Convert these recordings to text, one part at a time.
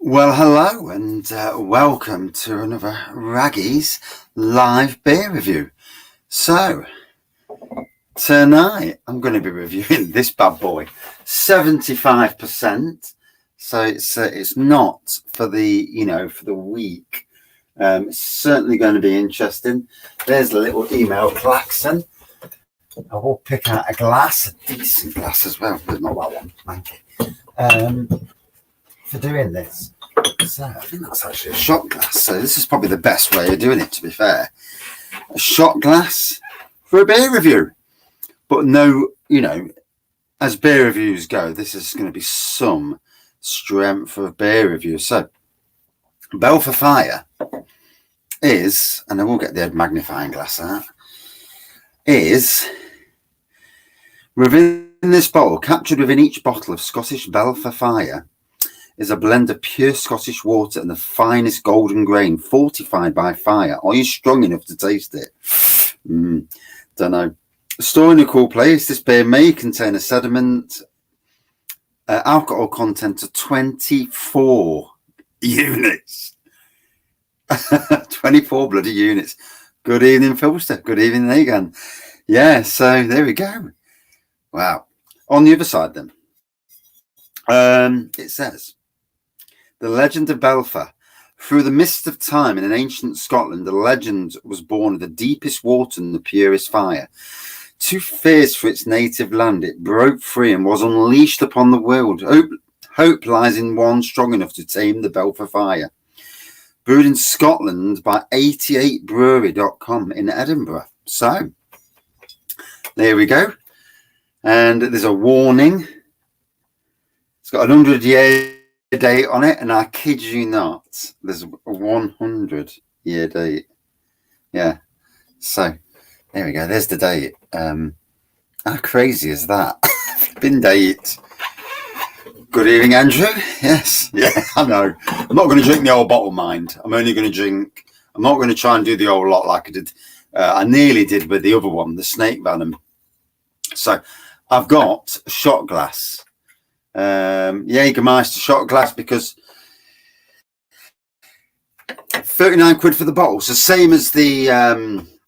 Well, hello and welcome to another Raggy's live beer review. So, tonight I'm going to be reviewing this bad boy, 75%. So it's not for the weak. It's certainly going to be interesting. There's a little email klaxon. I will pick out a glass, a decent glass as well, but not that one. Thank you. For doing this. So I think that's actually a shot glass. So this is probably the best way of doing it, to be fair. A shot glass for a beer review. But no, as beer reviews go, this is going to be some strength of beer review. So Belthir Fire is, and I will get the magnifying glass out, is within this bottle, captured within each bottle of Scottish Belthir Fire, is a blend of pure Scottish water and the finest golden grain, fortified by fire. Are you strong enough to taste it? Don't know. Stored in a cool place, this beer may contain a sediment alcohol content of 24 units. 24 bloody units. Good evening, Filster. Good evening, Egan. Yeah, so there we go. Wow. On the other side, then, it says, the legend of Belthir. Through the mist of time in an ancient Scotland, the legend was born of the deepest water and the purest fire. Too fierce for its native land, it broke free and was unleashed upon the world. Hope lies in one strong enough to tame the Belthir Fire. Brewed in Scotland by 88brewery.com in Edinburgh. So, there we go. And there's a warning. It's got 100-year date on it, and I kid you not, there's a 100-year date. Yeah. So, there we go. There's the date. How crazy is that? Flipping date. Good evening, Andrew. Yes. Yeah, I know. I'm not going to drink the old bottle, mind. I'm only going to drink. I'm not going to try and do the old lot like I did. I nearly did with the other one, the snake venom. So, I've got a shot glass. Jägermeister shot glass, because 39 quid for the bottle. So same as the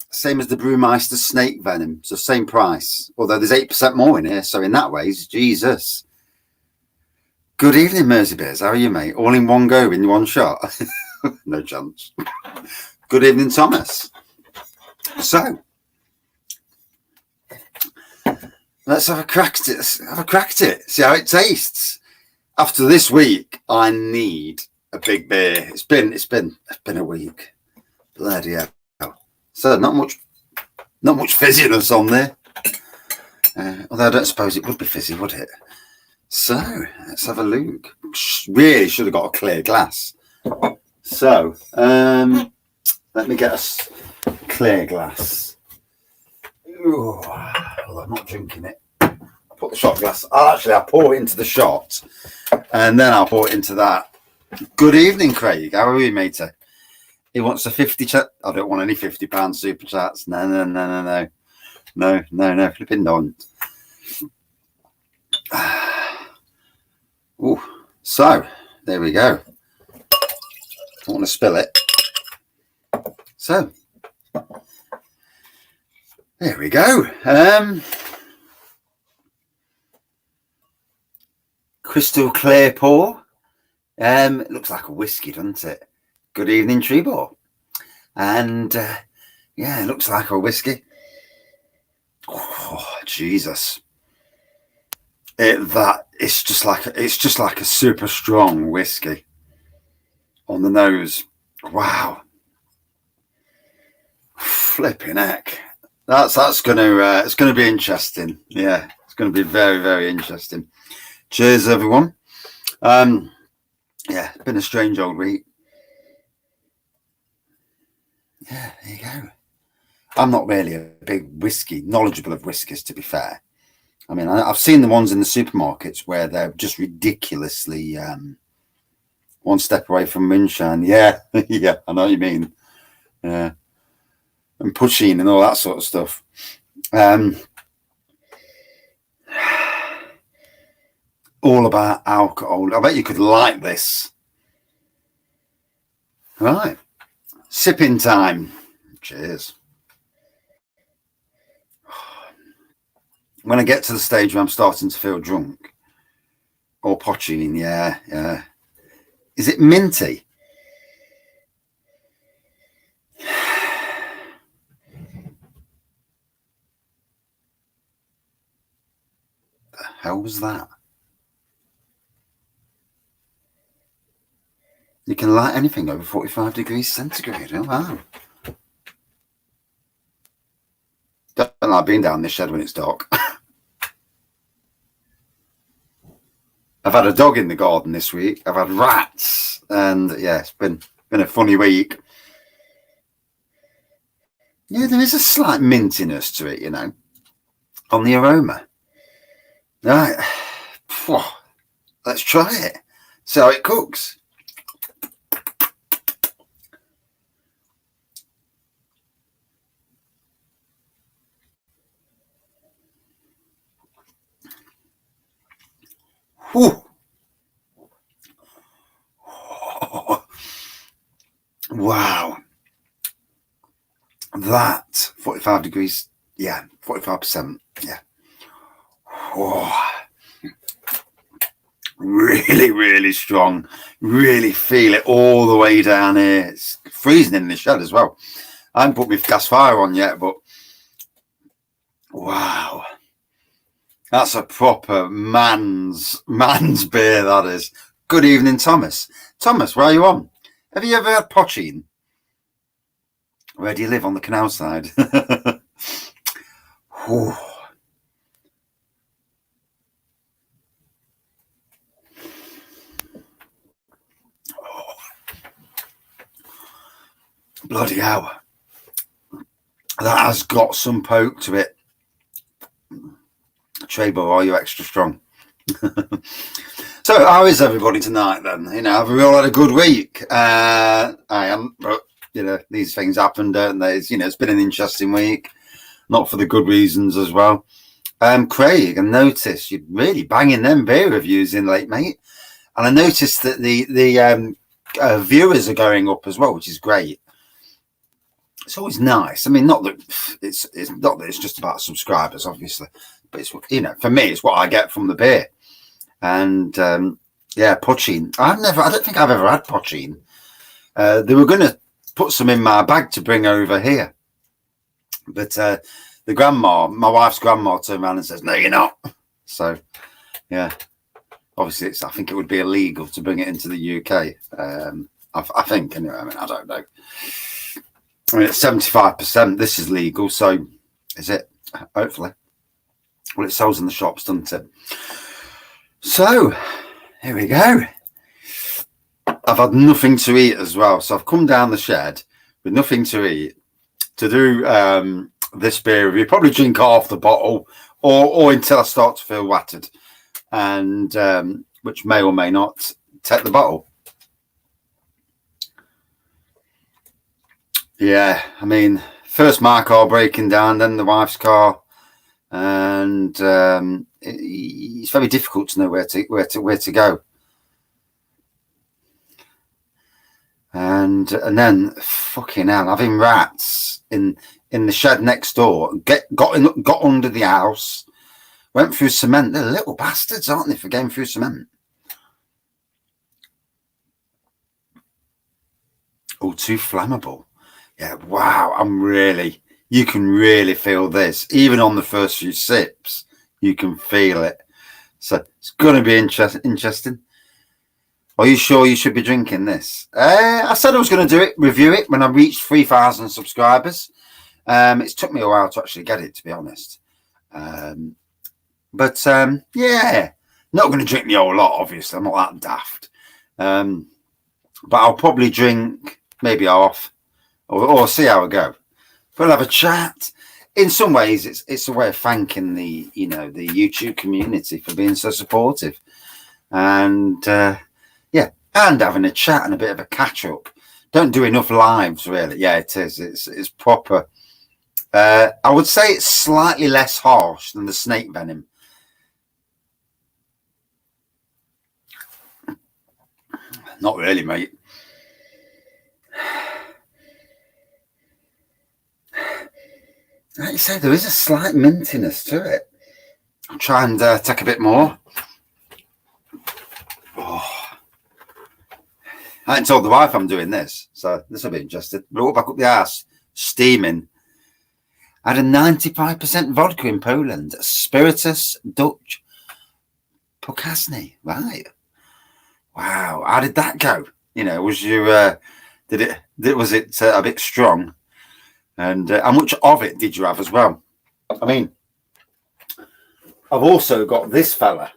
Brewmeister snake venom. So same price. Although there's 8% more in here. So in that ways, Jesus. Good evening, Mersey Bears. How are you, mate? All in one go, in one shot. No chance. Good evening, Thomas. So let's have a crack at it. See how it tastes. After this week, I need a big beer. It's been a week. Bloody hell. So not much fizziness on there. Although I don't suppose it would be fizzy, would it? So let's have a look. Really should have got a clear glass. So let me get a clear glass. Ooh, well, I'm not drinking it. I'll put the shot glass. I'll pour it into the shot, and then I'll pour it into that. Good evening, Craig. How are you, matey? He wants a 50 chat. I don't want any £50 super chats. No. Flipping don't. Ooh. So there we go. Don't want to spill it. So there we go. Crystal clear pour. It looks like a whiskey, doesn't it? Good evening, Treebor. And yeah, it looks like a whiskey. Oh, Jesus. It's just like a super strong whiskey on the nose. Wow. Flipping heck. That's gonna it's gonna be interesting. Yeah, it's gonna be very, very interesting. Cheers, everyone. Yeah, it's been a strange old week. Yeah, there you go. I'm not really a big knowledgeable of whiskies, to be fair. I mean, I've seen the ones in the supermarkets where they're just ridiculously one step away from moonshine. Yeah, yeah, I know what you mean. Yeah. And pushing and all that sort of stuff. All about alcohol. I bet you could like this Right. Sipping time. Cheers. When I get to the stage where I'm starting to feel drunk, or pochine, yeah. Is it minty? The hell was that? You can light anything over 45 degrees centigrade. Oh, wow. Don't like being down this shed when it's dark. I've had a dog in the garden this week. I've had rats, and yeah, it's been a funny week. Yeah, there is a slight mintiness to it, on the aroma. Right, let's try it. See how it cooks. Whew. Oh, wow. That 45 degrees, yeah, 45%, yeah. Oh, really, really strong. Really feel it all the way down here. It's freezing in the shed as well. I haven't put my gas fire on yet, but wow. That's a proper man's beer, that is. Good evening, Thomas. Thomas, where are you on? Have you ever had pochine? Where do you live? On the canal side? Bloody hell. That has got some poke to it. Trebo, are you extra strong? So, how is everybody tonight then? Have we all had a good week? I am, but these things happen, don't they? It's been an interesting week, not for the good reasons as well. Craig, I noticed you're really banging them beer reviews in late, mate. And I noticed that the viewers are going up as well, which is great. It's always nice. I mean, not that it's not that it's just about subscribers, obviously, but it's for me, it's what I get from the beer. And yeah, pochine. I don't think I've ever had pochine. They were going to put some in my bag to bring over here, but the grandma, my wife's grandma, turned around and says, "No, you're not." So, yeah, obviously, I think it would be illegal to bring it into the UK. I think anyway. I mean, I don't know. I mean, it's 75%. This is legal, so is it? Hopefully. Well, it sells in the shops, doesn't it? So, here we go. I've had nothing to eat as well, so I've come down the shed with nothing to eat to do this beer review. Probably drink half the bottle, or until I start to feel watted, and which may or may not take the bottle. Yeah, I mean, first my car breaking down, then the wife's car, and it's very difficult to know where to go. And then fucking hell, having rats in the shed next door, got under the house, went through cement. They're little bastards, aren't they, for going through cement? Oh, too flammable. Yeah, wow. You can really feel this. Even on the first few sips, you can feel it. So it's going to be interesting. Are you sure you should be drinking this? I said I was going to review it when I reached 3,000 subscribers. It's took me a while to actually get it, to be honest. But yeah, not going to drink the whole lot, obviously. I'm not that daft. But I'll probably drink maybe half, or see how I go. We'll have a chat. In some ways, it's a way of thanking the YouTube community for being so supportive, and yeah, and having a chat and a bit of a catch up. Don't do enough lives, really. Yeah, it is. It's proper. I would say it's slightly less harsh than the snake venom. Not really, mate. Like you say, there is a slight mintiness to it. I'll try and take a bit more. Oh. I hadn't told the wife I'm doing this, so this will be interesting. Brought back up the arse, steaming. I had a 95% vodka in Poland, Spiritus Dutch Pokasny, right? Wow, how did that go? You know, was you was it a bit strong? And how much of it did you have as well? I mean, I've also got this fella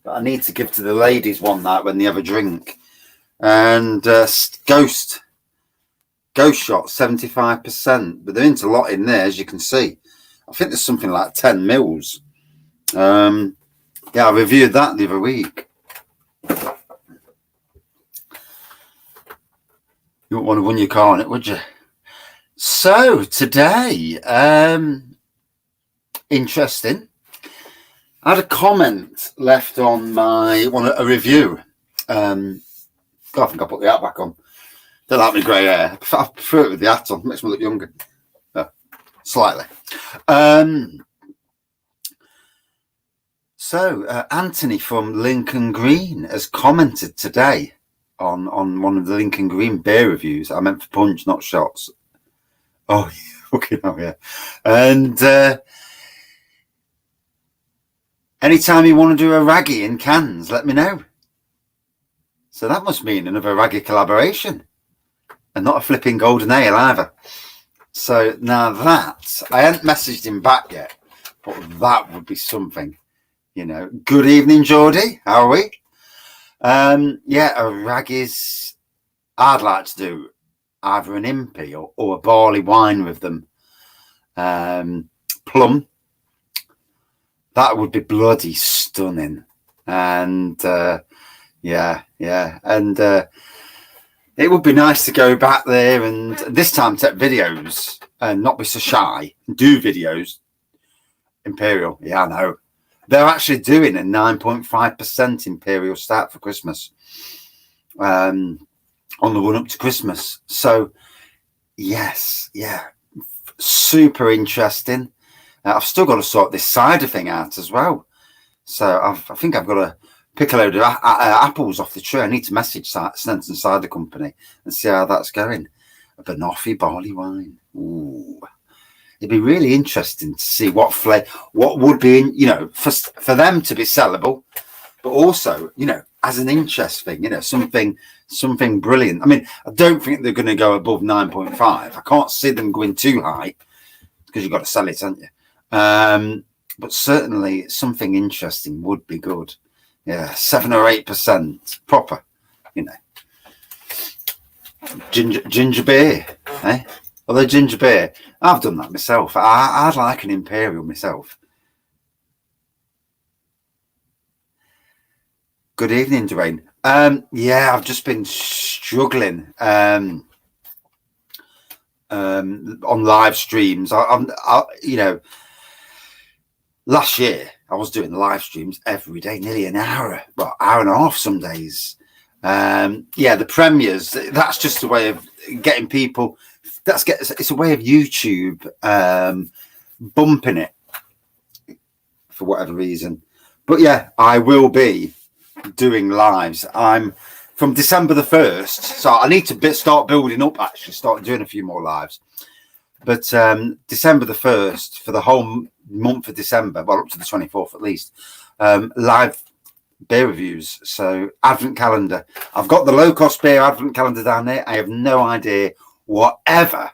that I need to give to the ladies one night when they have a drink. And Ghost Shot, 75%. But there isn't a lot in there, as you can see. I think there's something like 10 mils. Yeah, I reviewed that the other week. You wouldn't want to win your car on it, would you? So, today, interesting. I had a comment left on a review. I think I put the hat back on. Don't like my grey hair. I prefer it with the hat on. Makes me look younger. Slightly. So Anthony from Lincoln Green has commented today on one of the Lincoln Green beer reviews. I meant for punch, not shots. Oh, okay, oh yeah. And anytime you want to do a raggy in cans, let me know. So that must mean another raggy collaboration, and not a flipping golden ale either. So now that, I hadn't messaged him back yet, but that would be something, you know. Good evening, Geordie. How are we? Yeah, a raggies. I'd like to do either an impy or a barley wine with them. Plum. That would be bloody stunning. And yeah. And it would be nice to go back there and this time take videos and not be so shy. Do videos. Imperial. Yeah, I know. They're actually doing a 9.5% Imperial Stout for Christmas. On the run up to Christmas. So, yes, yeah. Super interesting. I've still got to sort this cider thing out as well. So I think I've got to pick a load of apples off the tree. I need to message Stenton Cider Company and see how that's going. A Banoffee barley wine. Ooh. It'd be really interesting to see what would be in, you know, for them to be sellable, but also, you know, as an interest thing, you know, something brilliant. I mean, I don't think they're going to go above 9.5. I can't see them going too high because you've got to sell it, haven't you? But certainly something interesting would be good. Yeah, 7 or 8% proper, you know. Ginger beer, eh? Although ginger beer, I've done that myself. I'd like an Imperial myself. Good evening, Dwayne. Yeah, I've just been struggling on live streams. You know, last year I was doing live streams every day, nearly an hour, well, hour and a half some days. Yeah, the premieres, that's just a way of getting people. It's a way of YouTube bumping it for whatever reason. But yeah, I will be doing lives. I'm from December the 1st, so I need to start building up, actually start doing a few more lives. But December the 1st, for the whole month of December, well, up to the 24th at least, live beer reviews. So advent calendar. I've got the low cost beer advent calendar down there. I have no idea whatever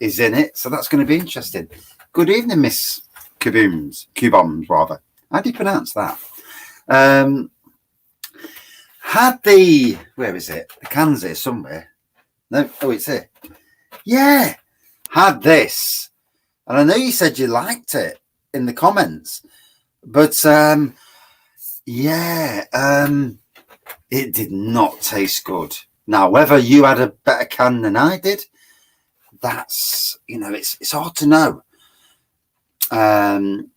is in it, so that's going to be interesting. Good evening, Miss Cubombs, rather. How do you pronounce that? Had the, where is it? The can's here somewhere. No, oh, it's here. Yeah, had this, and I know you said you liked it in the comments, but yeah, it did not taste good. Now, whether you had a better can than I did, that's, you know, it's hard to know. You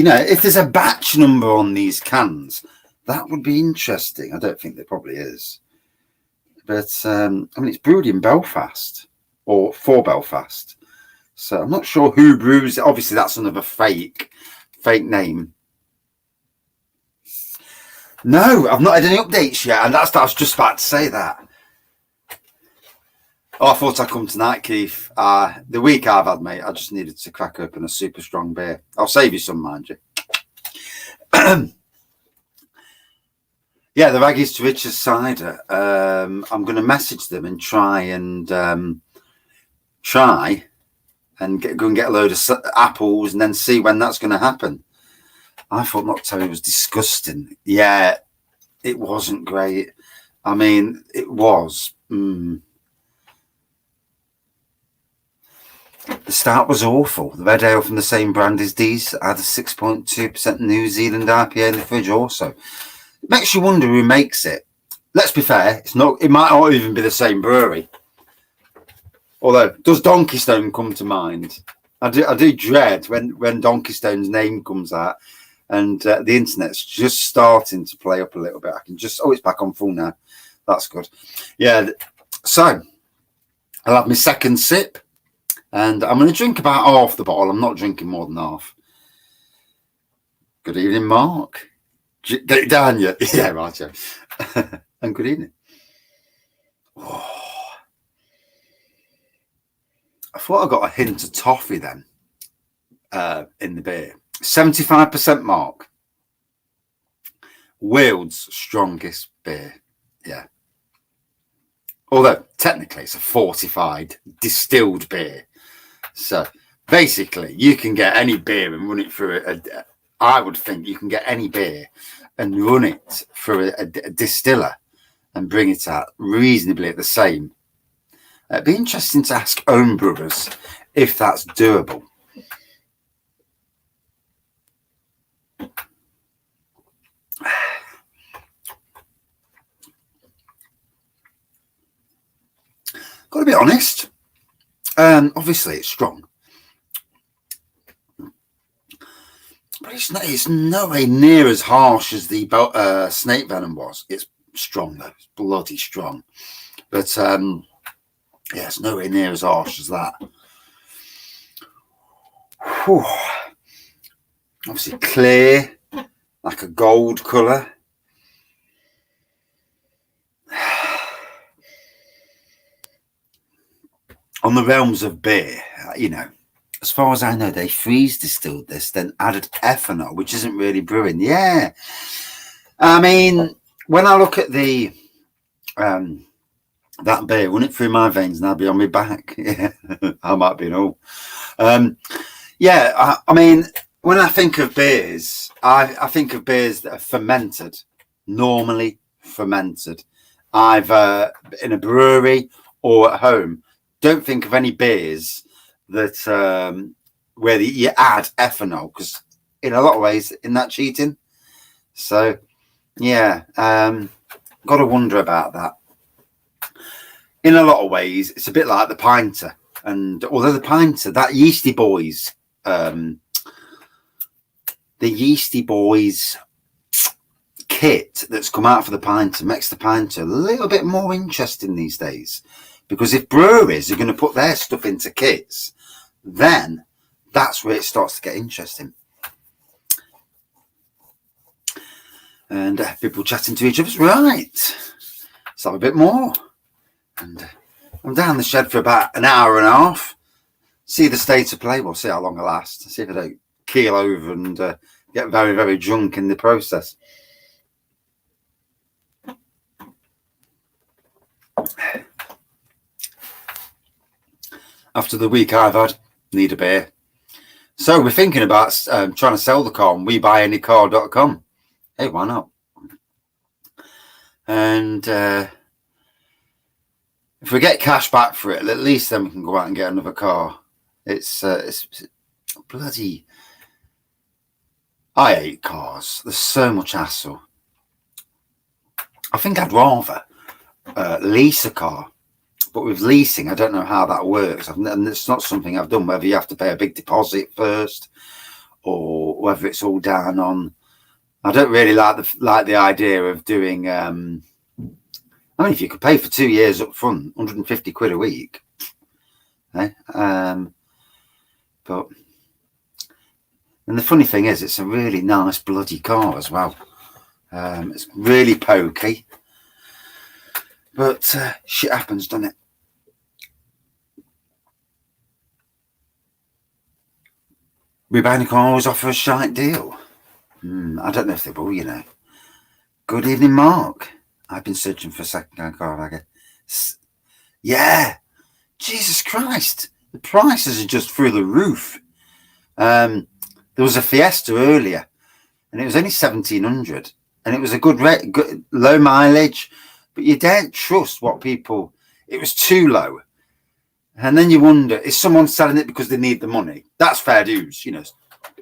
know, if there's a batch number on these cans, that would be interesting. I don't think there probably is. But, I mean, it's brewed in Belfast, or for Belfast. So I'm not sure who brews it. Obviously, that's another fake name. No, I've not had any updates yet, and I was just about to say that. Oh, I thought I'd come tonight, Keith. The week I've had, mate, I just needed to crack open a super strong beer. I'll save you some, mind you. Yeah, the Raggies to Riches cider. I'm going to message them and try and go and get a load of apples and then see when that's going to happen. I thought Nocterra was disgusting. Yeah, it wasn't great. I mean, it was. The start was awful. The red ale from the same brand as these had a 6.2% New Zealand IPA in the fridge also. It makes you wonder who makes it. Let's be fair, it's not. It might not even be the same brewery. Although, does Donkey Stone come to mind? I do dread when Donkey Stone's name comes out, and the internet's just starting to play up a little bit. I can just it's back on full now. That's good. Yeah. So I'll have my second sip, and I'm going to drink about half the bottle. I'm not drinking more than half. Good evening, Mark. Get it down yet? Yeah, right. Yeah. And good evening. Oh. I thought I got a hint of toffee then in the beer. 75% mark. World's strongest beer. Yeah. Although technically it's a fortified distilled beer. So basically you can get any beer and run it through I would think you can get any beer and run it through a distiller and bring it out reasonably at the same. It'd be interesting to ask home brewers if that's doable. Got to be honest. Obviously, it's strong, but it's nowhere near as harsh as the snake venom was. It's strong though. It's bloody strong, but yeah, it's nowhere near as harsh as that. Whew. Obviously clear, like a gold colour. On the realms of beer, as far as I know, they freeze distilled this, then added ethanol, which isn't really brewing. Yeah. I mean, when I look at the that beer, run it through my veins and I'll be on my back. Yeah, I might be an all. Yeah, I mean, when I think of beers, I think of beers that are fermented, normally fermented, either in a brewery or at home. Don't think of any beers that where you add ethanol, because in a lot of ways, isn't that cheating? So, yeah, got to wonder about that. In a lot of ways, it's a bit like the Pinter. And although the Pinter, that Yeasty Boys, the Yeasty Boys kit that's come out for the Pinter makes the Pinter a little bit more interesting these days. Because if breweries are going to put their stuff into kits, then that's where it starts to get interesting. And people chatting to each other. Right, let's have a bit more. And I'm down the shed for about an hour and a half. See the state of play. We'll see how long I last. See if I don't keel over and get very, very drunk in the process. After the week I've had, need a beer. So we're thinking about trying to sell the car on WeBuyAnyCar.com. Hey, why not? And if we get cash back for it, at least then we can go out and get another car. It's bloody. I hate cars. There's so much hassle. I think I'd rather lease a car. But with leasing, I don't know how that works. And it's not something I've done, whether you have to pay a big deposit first or whether it's all down on. I don't really like the idea of doing. I mean, if you could pay for 2 years up front, 150 quid a week. But, and the funny thing is, it's a really nice bloody car as well. It's really pokey. But shit happens, doesn't it? We buying a car always offer a shite deal. I don't know if they will, you know. Good evening, Mark. I've been searching for a second-hand car. Yeah. Jesus Christ. The prices are just through the roof. There was a Fiesta earlier, and it was only 1,700, and it was a good rate, good, low mileage, but you don't trust what people. It was too low, and then you wonder: is someone selling it because they need the money? That's fair dues, you know.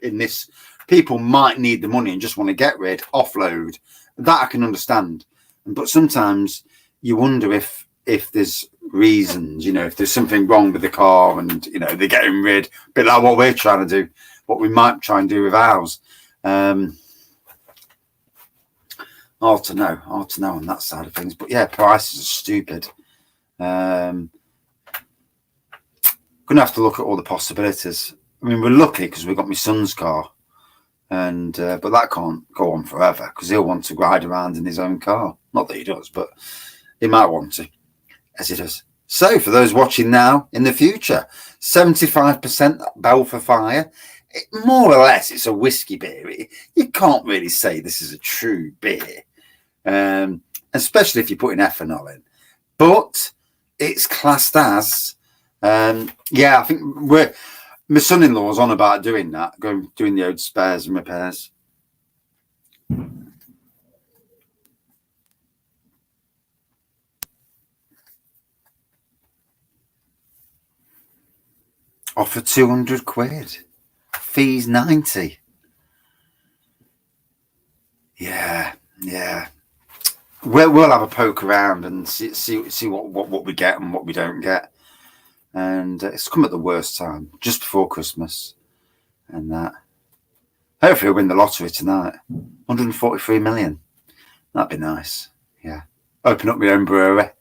In this, people might need the money and just want to get rid, offload. That I can understand, but sometimes you wonder if there's reasons, you know, if there's something wrong with the car, and you know they're getting rid, a bit like what we're trying to do, what we might try and do with ours. Hard to know on that side of things. But yeah, prices are stupid. Gonna have to look at all the possibilities. I mean, we're lucky because we got my son's car, and but that can't go on forever because he'll want to ride around in his own car. Not that he does, but he might want to, as he does. So for those watching now, in the future, 75% Belthir Fire. More or less, it's a whiskey beer. You can't really say this is a true beer, especially if you're putting ethanol in. But it's classed as, yeah, I think my son-in-law's on about doing that, doing the old spares and repairs. Offer 200 quid. Fees 90. Yeah. We'll have a poke around and see what we get and what we don't get. And it's come at the worst time, just before Christmas, and that. Hopefully, we'll win the lottery tonight. 143 million. That'd be nice. Yeah. Open up my own brewery,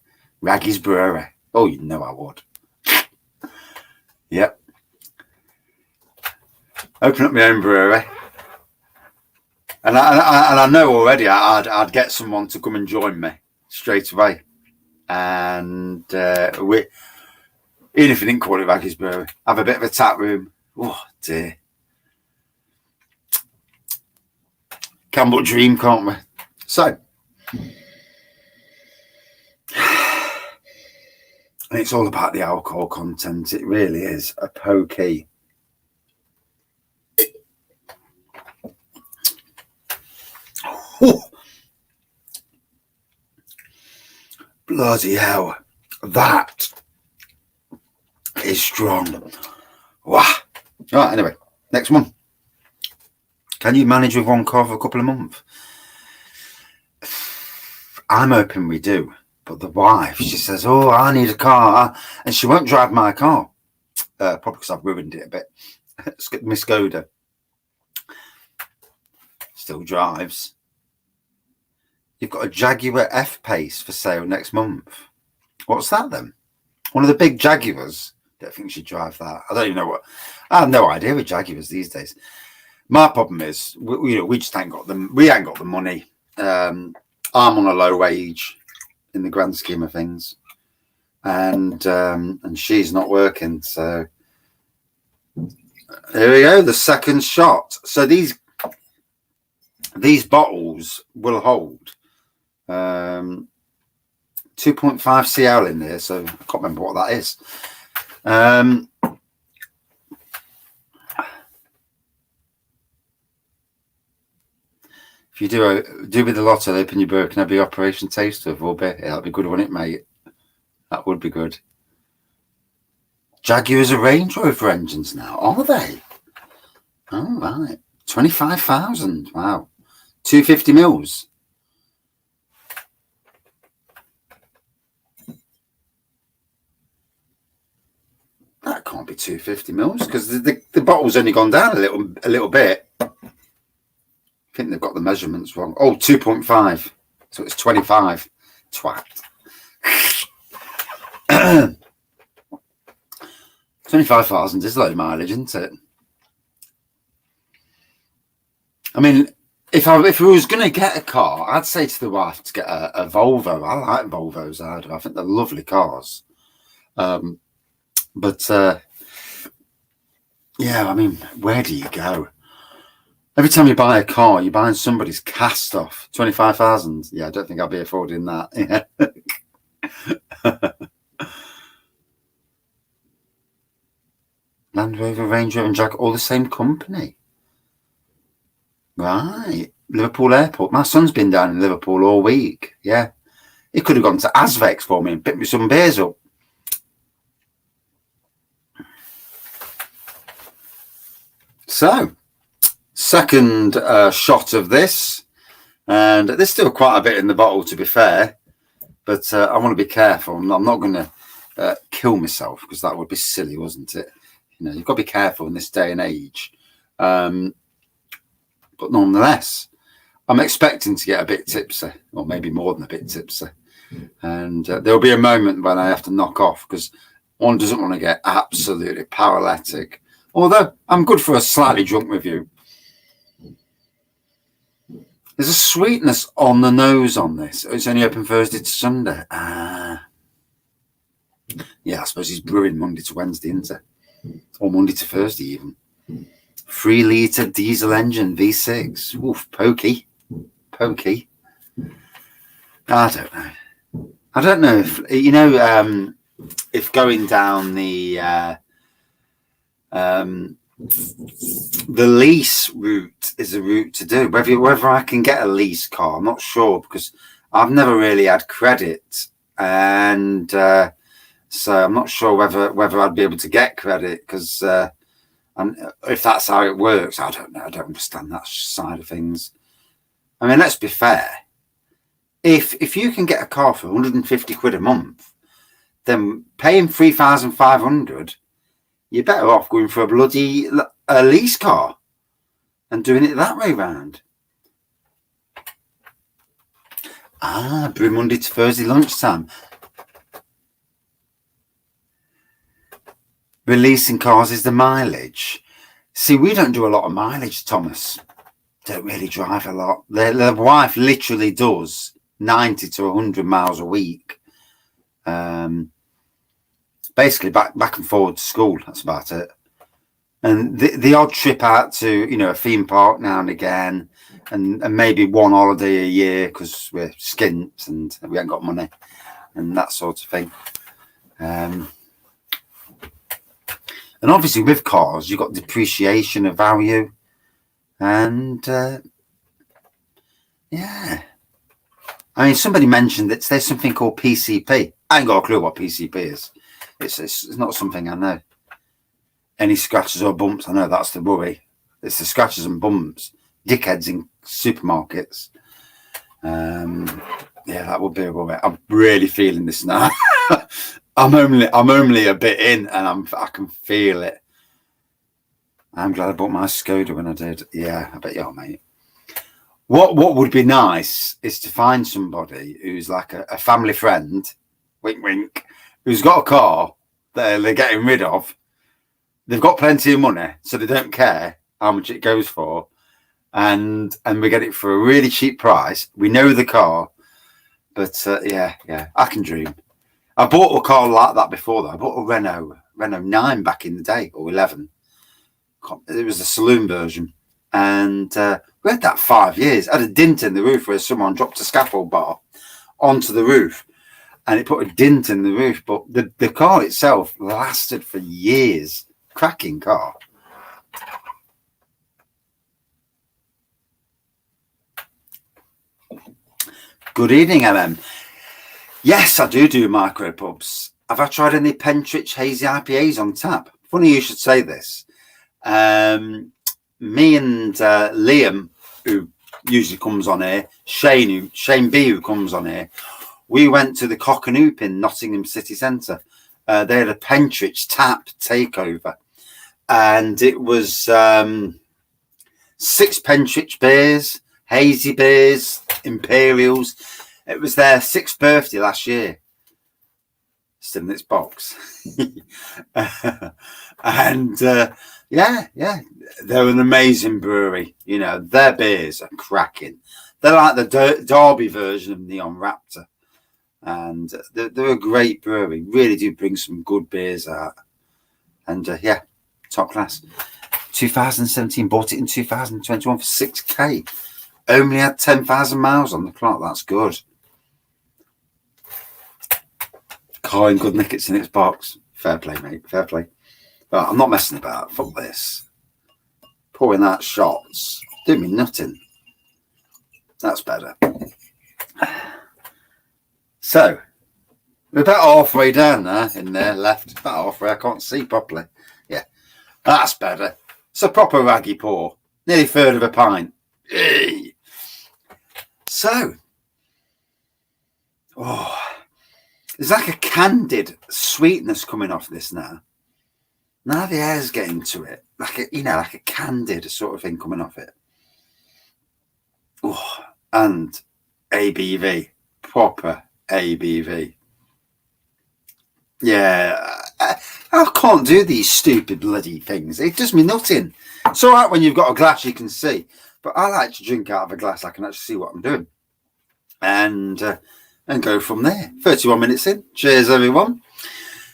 Raggy's Brewery. Oh, you know I would. Yep. Open up my own brewery, and I know already I'd get someone to come and join me straight away, and even if you didn't call it Raggy's Brewery, have a bit of a tap room. Oh dear, can but dream, can't we? So, and it's all about the alcohol content. It really is a pokey. Oh, bloody hell, that is strong. Wow. Right, anyway, next one. Can you manage with one car for a couple of months? I'm hoping we do, but the wife, she says, oh, I need a car, and she won't drive my car, probably because I've ruined it a bit. Miss Goda still drives. You've got a Jaguar F-Pace for sale next month. What's that then? One of the big Jaguars. Don't think she'd drive that. I don't even know what. I have no idea with Jaguars these days. My problem is, we just ain't got them. We ain't got the money. I'm on a low wage in the grand scheme of things, and she's not working. So here we go. The second shot. So these bottles will hold 2.5 CL in there, so I can't remember what that is. If you do with the lotto, open your book and have the Operation Taster of all bit. That'd be good, wouldn't it, mate? That would be good. Jaguars are Range Rover engines now, are they? Oh, right. 25,000. Wow. 250 mils. That can't be 250 mils because the bottle's only gone down a little bit. I think they've got the measurements wrong. Oh, 2.5. So it's 25. Twat. 25,000 is low mileage, isn't it? I mean, if we was going to get a car, I'd say to the wife to get a Volvo. I like Volvos. I think they're lovely cars. But yeah, I mean, where do you go? Every time you buy a car, you're buying somebody's cast off. 25,000. Yeah, I don't think I'll be affording that. Yeah. Land Rover, Range Rover and Jag, all the same company. Right. Liverpool Airport. My son's been down in Liverpool all week. Yeah. He could have gone to Asvex for me and picked me some beers up. So, second shot of this. And there's still quite a bit in the bottle, to be fair. But I want to be careful. I'm not going to kill myself, because that would be silly, wasn't it? You know, you've got to be careful in this day and age. But nonetheless, I'm expecting to get a bit tipsy, or maybe more than a bit tipsy. And there'll be a moment when I have to knock off, because one doesn't want to get absolutely paralytic. Although I'm good for a slightly drunk review. There's a sweetness on the nose on this. It's only open Thursday to Sunday. Yeah, I suppose he's brewing Monday to Wednesday, isn't it? Or Monday to Thursday even. 3 litre diesel engine V6. Oof, pokey. I don't know if, you know, if going down the lease route is a route to do. Whether I can get a lease car, I'm not sure, because I've never really had credit, and so I'm not sure whether I'd be able to get credit, because if that's how it works, I don't know. I don't understand that side of things. I mean, let's be fair. If you can get a car for 150 quid a month, then paying 3,500, you're better off going for a bloody lease car and doing it that way round. Brew Monday to Thursday lunchtime. Releasing cars is the mileage. See, we don't do a lot of mileage, Thomas. Don't really drive a lot. Their wife literally does 90 to 100 miles a week. Basically back and forward to school. That's about it. And the odd trip out to, you know, a theme park now and again, and maybe one holiday a year, because we're skint and we ain't got money and that sort of thing. And obviously with cars, you've got depreciation of value. And yeah. I mean, somebody mentioned that there's something called PCP. I ain't got a clue what PCP is. It's not something I know. Any scratches or bumps, I know that's the worry. It's the scratches and bumps. Dickheads in supermarkets. Yeah, that would be a worry. I'm really feeling this now. I'm only a bit in, and I can feel it. I'm glad I bought my Skoda when I did. Yeah, I bet you are, mate. What would be nice is to find somebody who's like a family friend, wink wink, who's got a car that they're getting rid of. They've got plenty of money, so they don't care how much it goes for, and we get it for a really cheap price. We know the car, but yeah, I can dream. I bought a car like that before, though. I bought a Renault 9 back in the day, or 11. It was the saloon version, and we had that 5 years. I had a dint in the roof where someone dropped a scaffold bar onto the roof, and it put a dint in the roof. But the car itself lasted for years. Cracking car. Good evening, MM. Yes, I do micro pubs. Have I tried any Pentridge hazy IPAs on tap? Funny you should say this. Me and Liam, who usually comes on here, Shane B, who comes on here, we went to the Cock and Hoop in Nottingham city centre. They had a Pentridge tap takeover, and it was 6 Pentridge beers, hazy beers, Imperials. It was their 6th birthday last year. still in its box. And yeah, they're an amazing brewery. You know, their beers are cracking. They're like the Derby version of Neon Raptor. And they're a great brewery. Really do bring some good beers out. And yeah, top class. 2017, bought it in 2021 for 6k. Only had 10,000 miles on the clock. That's good. Car in good nick, it's in its box. Fair play, mate. Fair play. But I'm not messing about. Fuck this. Pouring out shots. Doing me nothing. That's better. So, we're about halfway down there, in there, left. About halfway. I can't see properly. Yeah. That's better. It's a proper raggy pour. Nearly a third of a pint. Yay. So, there's like a candied sweetness coming off this now. Now the air's getting to it, like a candied sort of thing coming off it. Oh, and ABV, proper ABV. Yeah, I can't do these stupid bloody things. It does me nothing. It's all right when you've got a glass you can see, but I like to drink out of a glass I can actually see what I'm doing, and go from there. 31 minutes in. Cheers, everyone.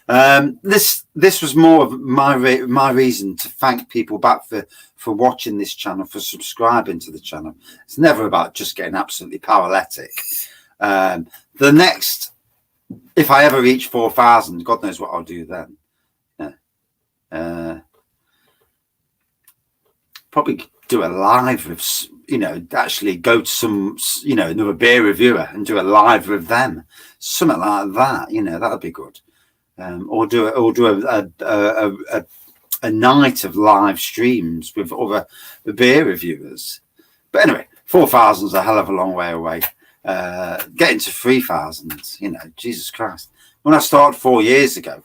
This was more of my reason to thank people back for watching this channel, for subscribing to the channel. It's never about just getting absolutely paralytic. The next, if I ever reach 4,000, God knows what I'll do then. Probably do a live with, actually go to some, another beer reviewer and do a live with them, something like that. That'd be good. Or do a night of live streams with other beer reviewers. But anyway, 4,000 is a hell of a long way away. Getting to 3,000, Jesus Christ. When I started 4 years ago,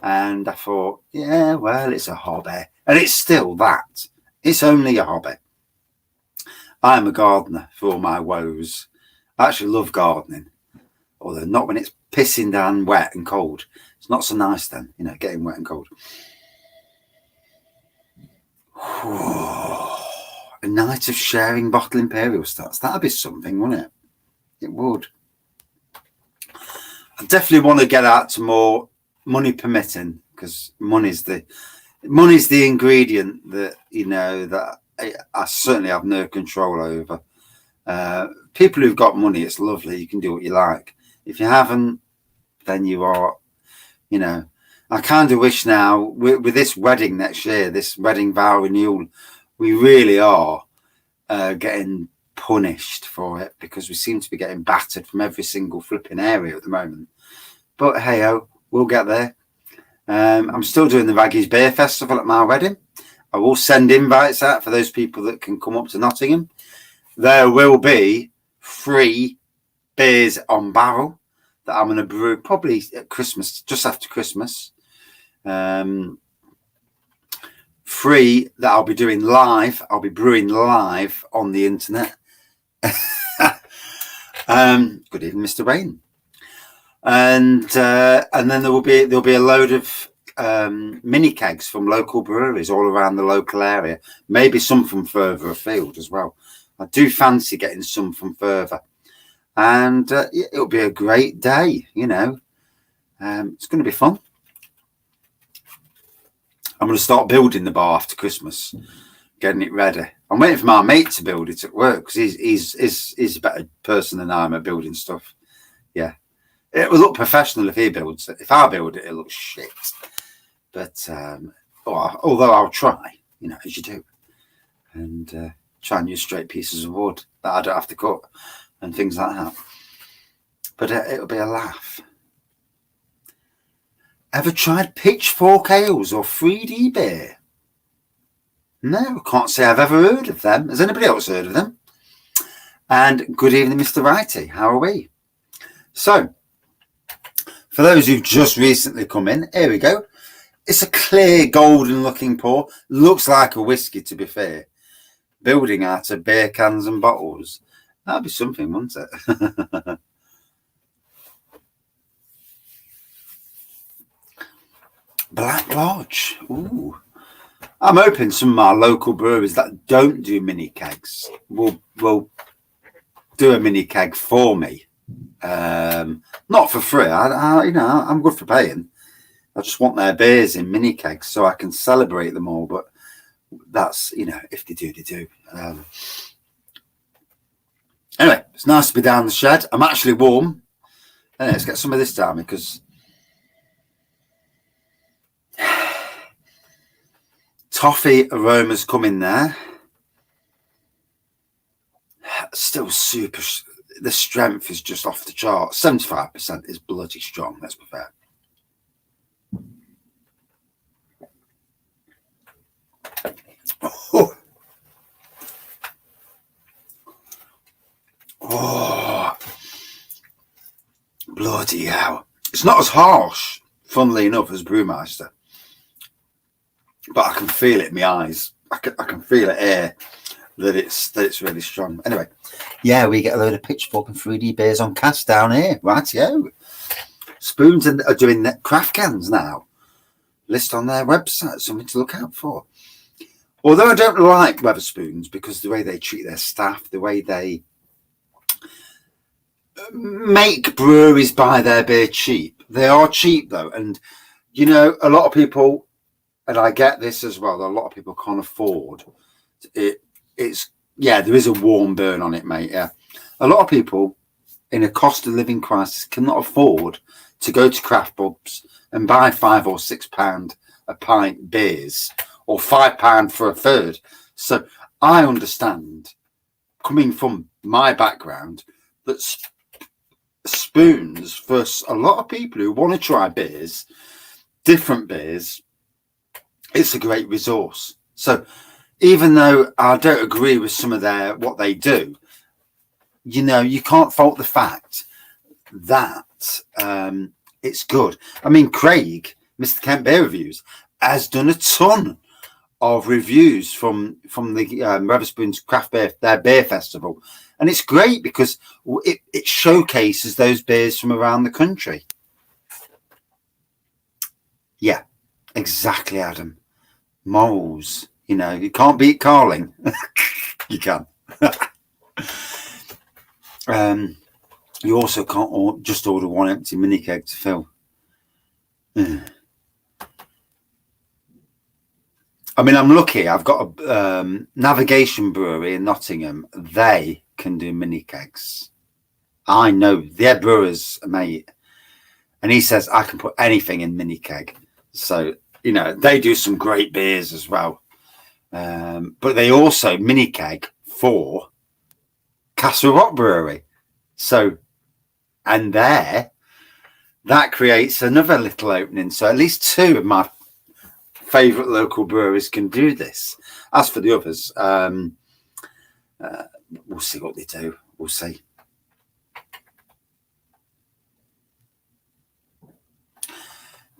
and I thought, yeah, well, it's a hobby, and it's still that. It's only a hobby. I am a gardener for all my woes. I actually love gardening, although not when it's pissing down wet and cold. It's not so nice then, getting wet and cold. A night of sharing bottle imperial stouts. That'd be something, wouldn't it? It would. I definitely want to get out to more, money permitting, because money's the ingredient that that I certainly have no control over. People who've got money, it's lovely. You can do what you like. If you haven't, then you are, I kind of wish now with this wedding next year, this wedding vow renewal, we really are getting punished for it, because we seem to be getting battered from every single flipping area at the moment. But hey-ho, we'll get there. I'm still doing the Raggies Beer Festival at my wedding. I will send invites out for those people that can come up to Nottingham. There will be 3 beers on barrel that I'm going to brew probably at Christmas, just after Christmas. 3 that I'll be doing live. I'll be brewing live on the internet. Good evening, Mr. Rain. And then there'll be a load of mini kegs from local breweries all around the local area. Maybe some from further afield as well. I do fancy getting some from further, and it'll be a great day. It's going to be fun. I'm going to start building the bar after Christmas, getting it ready. I'm waiting for my mate to build it at work, because he's a better person than I am at building stuff. Yeah. It will look professional if he builds it. If I build it, it'll look shit. But although I'll try, as you do, and try and use straight pieces of wood that I don't have to cut and things like that. But it'll be a laugh. Ever tried Pitchfork Ales or 3D Beer? No, can't say I've ever heard of them. Has anybody else heard of them? And good evening, Mr. Righty. How are we? So, for those who've just recently come in, here we go. It's a clear, golden-looking pour. Looks like a whiskey, to be fair. Building out of beer cans and bottles. That'd be something, wouldn't it? Black Lodge. Ooh. I'm hoping some of my local breweries that don't do mini kegs will do a mini keg for me. Not for free. I'm good for paying. I just want their beers in mini kegs so I can celebrate them all. But that's, if they do, they do. Anyway, it's nice to be down the shed. I'm actually warm. Anyway, let's get some of this down because toffee aromas come in there. Still super. The strength is just off the chart. 75% is bloody strong. Let's be fair. Oh, bloody hell. It's not as harsh, funnily enough, as Brewmeister. But I can feel it in my eyes. I can feel it here that it's really strong. Anyway, yeah, we get a load of Pitchfork and 3D beers on cast down here. Rightio. Spoons are doing craft cans now. List on their website, something to look out for. Although I don't like Wetherspoons because the way they treat their staff, the way they make breweries buy their beer cheap. They are cheap though, and a lot of people, and I get this as well, a lot of people can't afford it. There is a warm burn on it, mate. Yeah, a lot of people in a cost of living crisis cannot afford to go to craft pubs and buy £5 or £6 a pint beers, or £5 for a third. So I understand, coming from my background, that spoons for a lot of people who want to try beers, different beers, it's a great resource. So even though I don't agree with some of what they do, you can't fault the fact that it's good. I mean, Craig, Mr. Kent Beer Reviews, has done a ton of reviews from the Wetherspoons Craft Beer, their beer festival. And it's great because it showcases those beers from around the country. Yeah, exactly, Adam. Morals, you can't beat Carling. You can. You also can't just order one empty mini keg to fill. I mean, I'm lucky. I've got a Navigation Brewery in Nottingham. They can do mini kegs. I know their brewers, mate. And he says I can put anything in mini keg. So, they do some great beers as well. But they also mini keg for Castle Rock Brewery. So, and that creates another little opening. So at least two of my favourite local breweries can do this. As for the others, we'll see what they do. We'll see.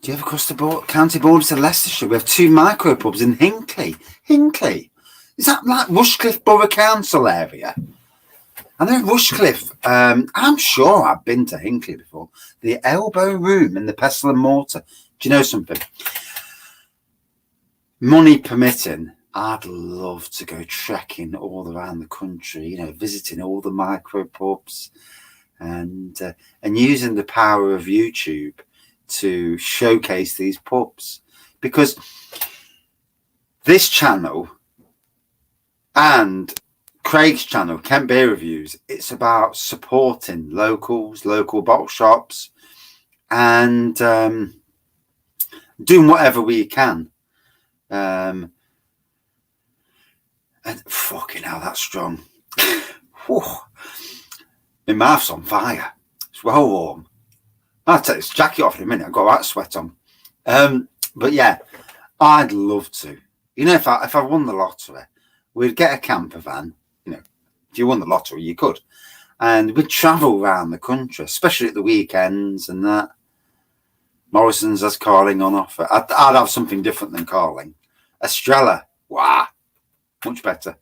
Do you have across the county borders to Leicestershire? We have 2 micro pubs in Hinckley. Hinckley? Is that like Rushcliffe Borough Council area? I know Rushcliffe. I'm sure I've been to Hinckley before. The Elbow Room and the Pestle and Mortar. Do you know something? Money permitting, I'd love to go trekking all around the country, visiting all the micro pubs and using the power of YouTube to showcase these pubs, because this channel and Craig's channel, Kent Beer Reviews, it's about supporting locals, local box shops, and doing whatever we can. And fucking hell, that's strong. My mouth's on fire. It's well warm. I'll take this jacket off in a minute. I've got that sweat on. But yeah, I'd love to. If I won the lottery, we'd get a camper van. If you won the lottery, you could. And we'd travel around the country, especially at the weekends and that. Morrison's has Carling on offer. I'd have something different than Carling. Estrella, wow, much better.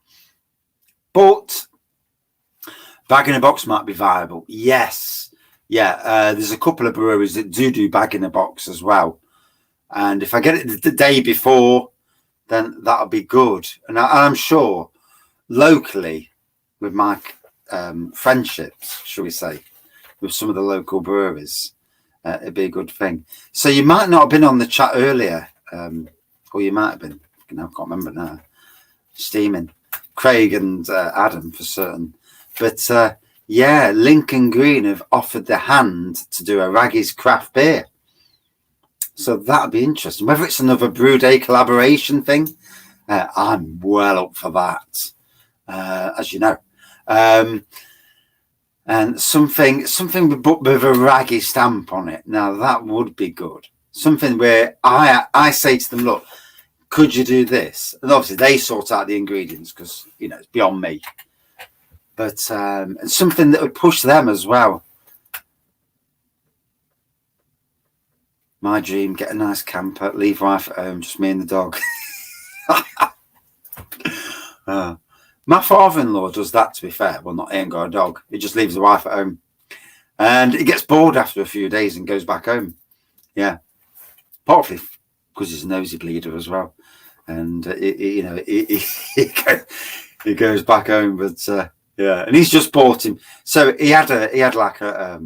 But bag in a box might be viable. Yes. Yeah, there's a couple of breweries that do bag in a box as well. And if I get it the day before, then that'll be good. And I'm sure locally, with my friendships, shall we say, with some of the local breweries, it'd be a good thing. So you might not have been on the chat earlier, or you might have been. I can't remember now. Steaming. Craig and Adam for certain. But yeah, Lincoln Green have offered their hand to do a Raggy's craft beer. So that'd be interesting. Whether it's another brew day collaboration thing, I'm well up for that, as you know. And something with a Raggy stamp on it. Now that would be good. Something where I say to them, look, could you do this? And obviously they sort out the ingredients because, it's beyond me. But something that would push them as well. My dream, get a nice camper, leave wife at home, just me and the dog. My father-in-law does that, to be fair. Well, he ain't got a dog. He just leaves the wife at home. And he gets bored after a few days and goes back home. Yeah. Partly because he's a nosy bleeder as well. And, he goes back home. But, yeah. And he's just bought him. So he had like a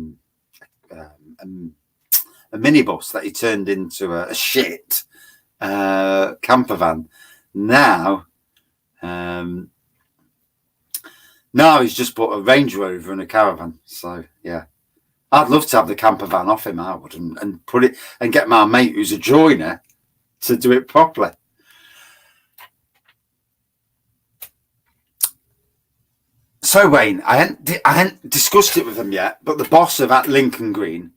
minibus that he turned into a shit camper van. Now he's just bought a Range Rover and a caravan. So yeah, I'd love to have the camper van off him. I would, and put it and get my mate who's a joiner to do it properly. So Wayne, I hadn't discussed it with him yet, but the boss of at Lincoln Green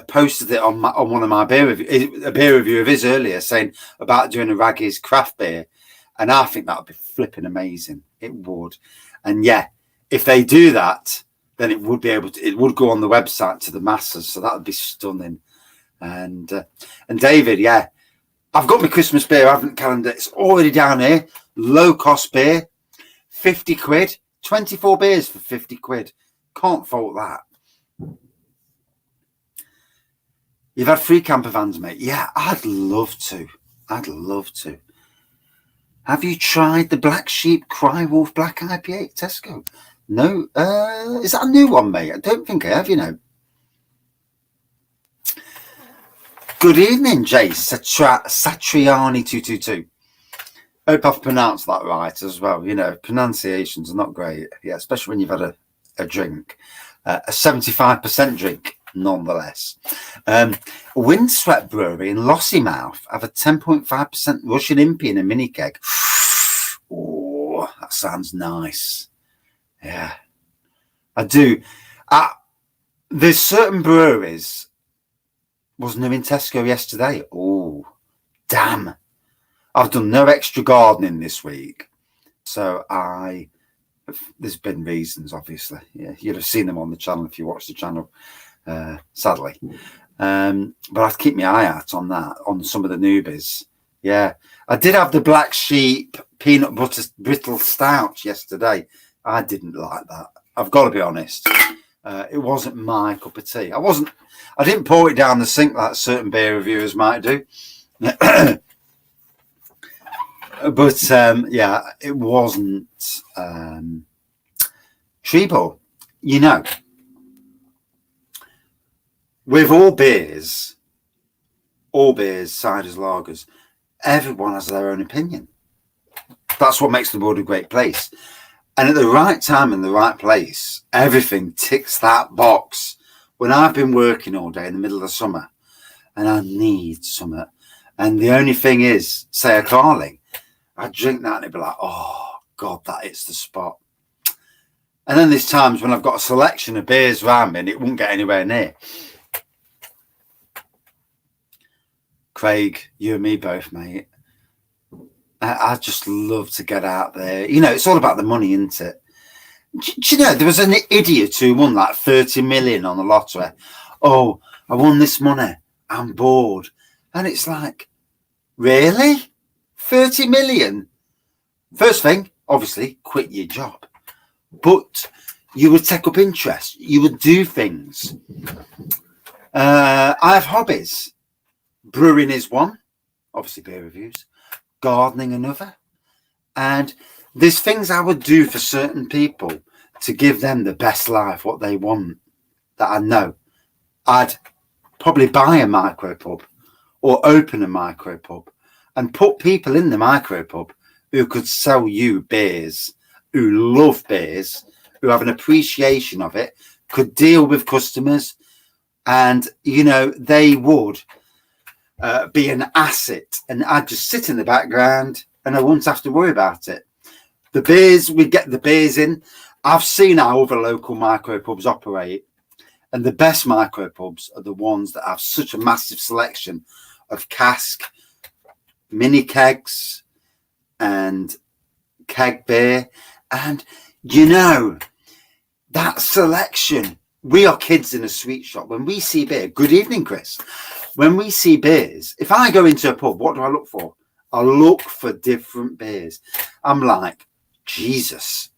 posted it on one of my a beer review of his earlier, saying about doing a Raggy's craft beer, and I think that would be flipping amazing. It would, and yeah, if they do that, then it would go on the website to the masses, so that would be stunning. And David, yeah, I've got my Christmas beer advent calendar. It's already down here. Low cost beer, 50 quid, 24 beers for 50 quid. Can't fault that. You've had 3 camper vans, mate. Yeah, I'd love to. Have you tried the Black Sheep Cry Wolf Black IPA at Tesco? No. Is that a new one, mate? I don't think I have, Good evening, Jay Satriani222. Hope I've pronounced that right as well. Pronunciations are not great. Yeah, especially when you've had a drink. A 75% drink. Nonetheless, Windswept Brewery in Lossiemouth have a 10.5% Russian Impy in a mini keg. Oh, that sounds nice. Yeah, I do. There's certain breweries. Wasn't there in Tesco yesterday? Oh, damn. I've done no extra gardening this week. So there's been reasons, obviously. Yeah, you'd have seen them on the channel if you watch the channel. Sadly, but I'd keep my eye out on that, on some of the newbies. Yeah, I did have the Black Sheep peanut butter brittle stout yesterday. I didn't like that. I've got to be honest. It wasn't my cup of tea. I didn't pour it down the sink like certain beer reviewers might do. But yeah, it wasn't Treeball. With all beers, ciders, lagers, everyone has their own opinion. That's what makes the world a great place. And at the right time and the right place, everything ticks that box. When I've been working all day in the middle of the summer and I need summer, and the only thing is, say a Carling, I drink that and it'd be like, oh, God, that hits the spot. And then there's times when I've got a selection of beers around me and it won't get anywhere near. Craig, you and me both, mate. I just love to get out there. It's all about the money, isn't it? Do you know, there was an idiot who won like 30 million on the lottery. Oh, I won this money. I'm bored. And it's like, really? 30 million? First thing, obviously, quit your job. But you would take up interest. You would do things. I have hobbies. Brewing is one, obviously beer reviews. Gardening another. And there's things I would do for certain people to give them the best life, what they want, that I know. I'd probably buy a micropub or open a micropub and put people in the micropub who could sell you beers, who love beers, who have an appreciation of it, could deal with customers, and, you know, they would be an asset, and I'd just sit in the background and I wouldn't have to worry about it. The beers, we get the beers in. I've seen how other local micropubs operate, and the best micropubs are the ones that have such a massive selection of cask, mini kegs, and keg beer. And, you know, that selection, we are kids in a sweet shop. When we see beer, good evening, Chris. When we see beers, if I go into a pub, what do I look for? I look for different beers. I'm like, Jesus,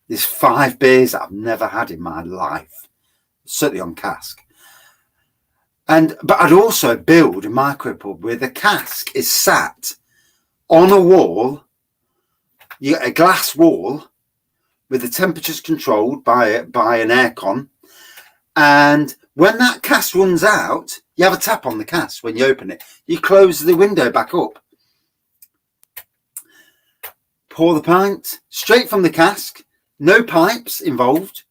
there's 5 beers that I've never had in my life, certainly on cask. But I'd also build a micropub where the cask is sat on a wall, you get a glass wall with the temperatures controlled by an aircon. And when that cask runs out, you have a tap on the cask when you open it. You close the window back up. Pour the pint straight from the cask, no pipes involved,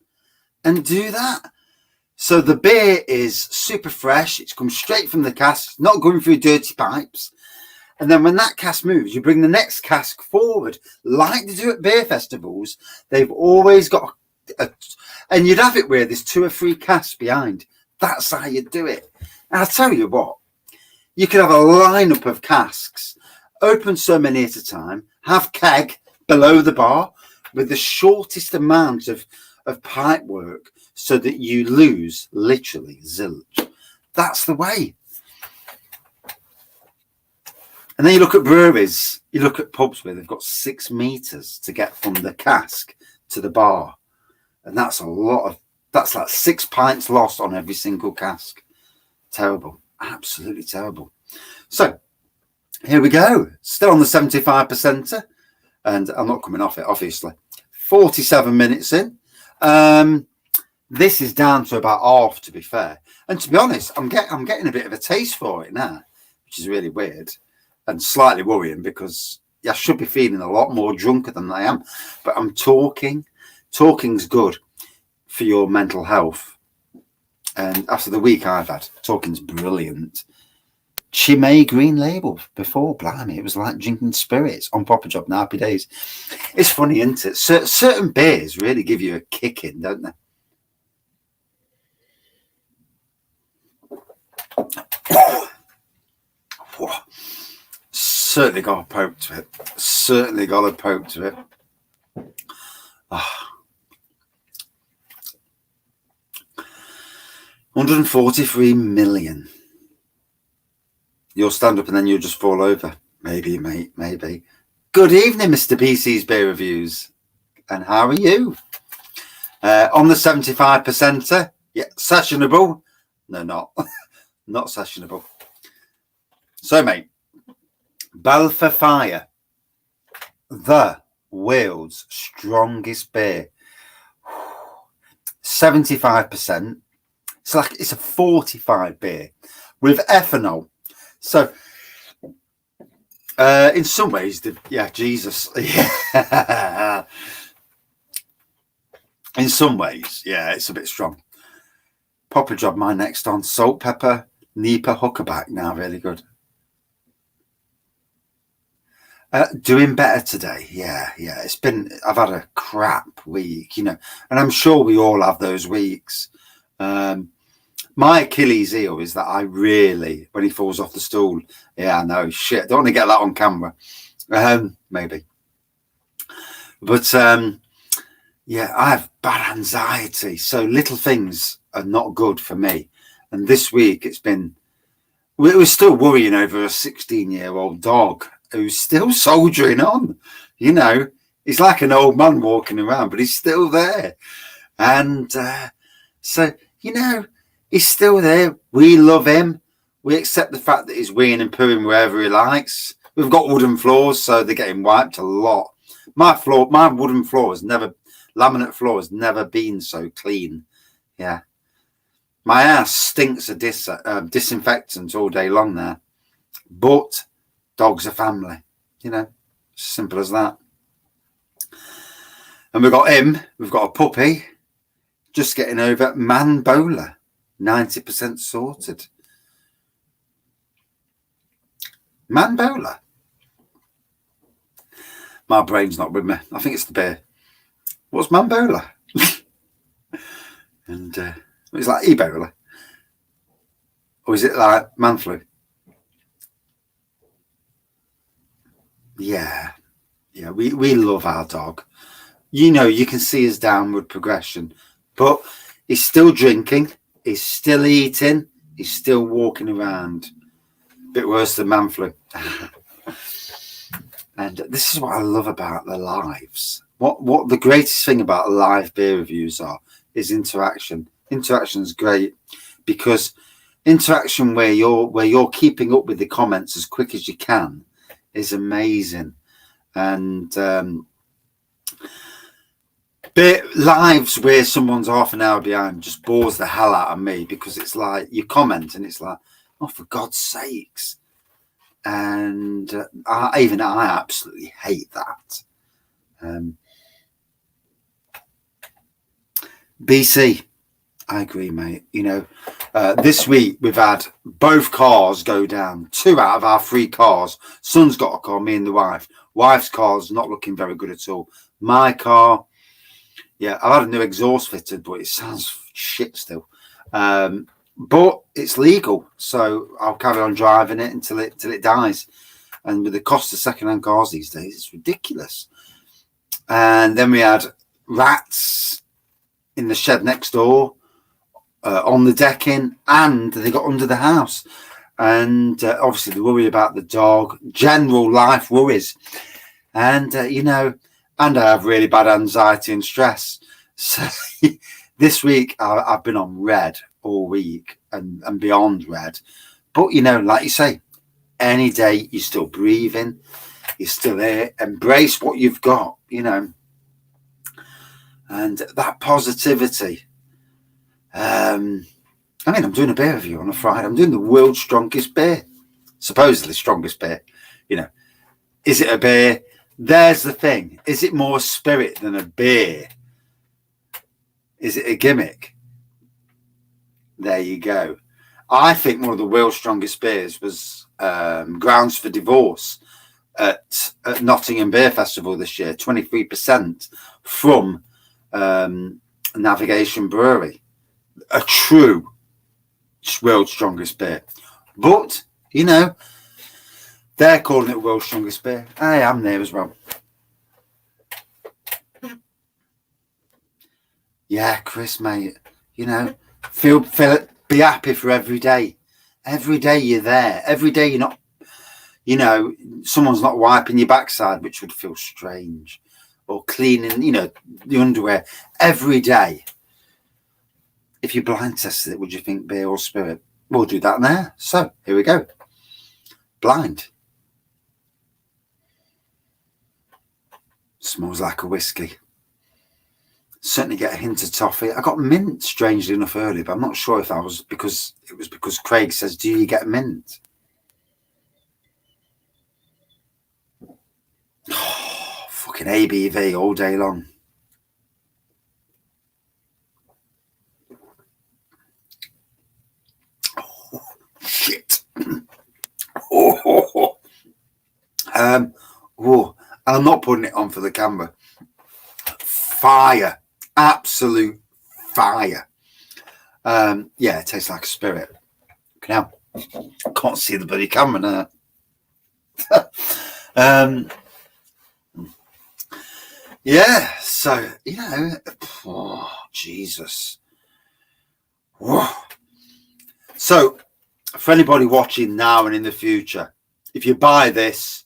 and do that. So the beer is super fresh. It's come straight from the cask, not going through dirty pipes. And then when that cask moves, you bring the next cask forward, like they do at beer festivals. They've always got and you'd have it where there's 2 or 3 casks behind. That's how you do it. And I'll tell you what, you could have a lineup of casks, open so many at a time, have keg below the bar with the shortest amount of pipe work so that you lose literally zilch. That's the way. And then you look at breweries, you look at pubs where they've got 6 meters to get from the cask to the bar. And that's like 6 pints lost on every single cask. Terrible. Absolutely terrible. So here we go. Still on the 75%. And I'm not coming off it, obviously. 47 minutes in. This is down to about half, to be fair. And to be honest, I'm getting a bit of a taste for it now, which is really weird and slightly worrying, because I should be feeling a lot more drunker than I am. But I'm talking. Talking's good for your mental health. And after the week I've had, talking's brilliant. Chimay Green Label before, blimey, it was like drinking spirits on Proper Job and Happy Days. It's funny, isn't it? Certain beers really give you a kick in, don't they? Certainly got a poke to it. Certainly got a poke to it. Oh. 143 million. You'll stand up and then you'll just fall over. Maybe, mate, maybe. Good evening, Mr. BC's Beer Reviews. And how are you? On the 75%, yeah, sessionable. No, not. Not sessionable. So, mate, Belthir Fire, the world's strongest beer. 75%. It's a 45 beer with ethanol. So, in some ways, Jesus. Yeah. In some ways, yeah, it's a bit strong. Proper Job, my next on. Salt, pepper, Nipa Huckerback. Now, really good. Doing better today. Yeah. I've had a crap week, you know, and I'm sure we all have those weeks. My Achilles heel is that I really, when he falls off the stool, I know, shit, don't want to get that on camera. Maybe. But, I have bad anxiety. So little things are not good for me. And this week we're still worrying over a 16-year-old dog who's still soldiering on. You know, he's like an old man walking around, but he's still there. And so, you know, he's still there. We love him. We accept the fact that he's weeing and pooing wherever he likes. We've got wooden floors, so they're getting wiped a lot. My wooden floor laminate floor has never been so clean. Yeah. My ass stinks of disinfectant all day long there. But dogs are family, simple as that. And we've got him, we've got a puppy, just getting over man bowler, 90% sorted. Man bowler. My brain's not with me. I think it's the beer. What's man bowler? And it's like Ebola. Or is it like man flu? Yeah. Yeah, we love our dog. You can see his downward progression. But he's still drinking. He's still eating. He's still walking around. A bit worse than man flu. And this is what I love about the lives. What the greatest thing about live beer reviews is interaction. Interaction is great because interaction where you're keeping up with the comments as quick as you can is amazing. And lives where someone's half an hour behind just bores the hell out of me because it's like you comment and it's like, oh, for God's sakes. And I absolutely hate that. BC, I agree, mate. This week we've had both cars go down. 2 out of our 3 cars. Son's got a car, me and the wife. Wife's car's not looking very good at all. My car, yeah, I've had a new exhaust fitted, but it sounds shit still. But it's legal, so I'll carry on driving it until it dies. And with the cost of second-hand cars these days, it's ridiculous. And then we had rats in the shed next door, on the decking, and they got under the house. And obviously the worry about the dog, general life worries. And, and I have really bad anxiety and stress. So this week I've been on red all week and beyond red. But, like you say, any day you're still breathing, you're still there, embrace what you've got, and that positivity. I'm doing a beer review on a Friday. I'm doing the world's strongest beer, supposedly strongest beer. Is it a beer? There's the thing. Is it more spirit than a beer? Is it a gimmick? There you go. I think one of the world's strongest beers was Grounds for Divorce at Nottingham Beer Festival this year, 23% from Navigation Brewery. A true world's strongest beer. But, they're calling it world's strongest beer. I am there as well. Yeah, Chris, mate, feel it, be happy for every day. Every day you're there. Every day you're not, someone's not wiping your backside, which would feel strange. Or cleaning, the underwear. Every day. If you blind tested it, would you think beer or spirit? We'll do that now. So, here we go. Blind. Smells like a whiskey. Certainly get a hint of toffee. I got mint, strangely enough, earlier, but I'm not sure if it was because Craig says, do you get mint? Oh, fucking ABV all day long. Oh, shit. I'm not putting it on for the camera. Fire. Absolute fire. It tastes like a spirit. Now, I can't see the bloody camera now. So, oh, Jesus. Whoa. So, for anybody watching now and in the future, if you buy this,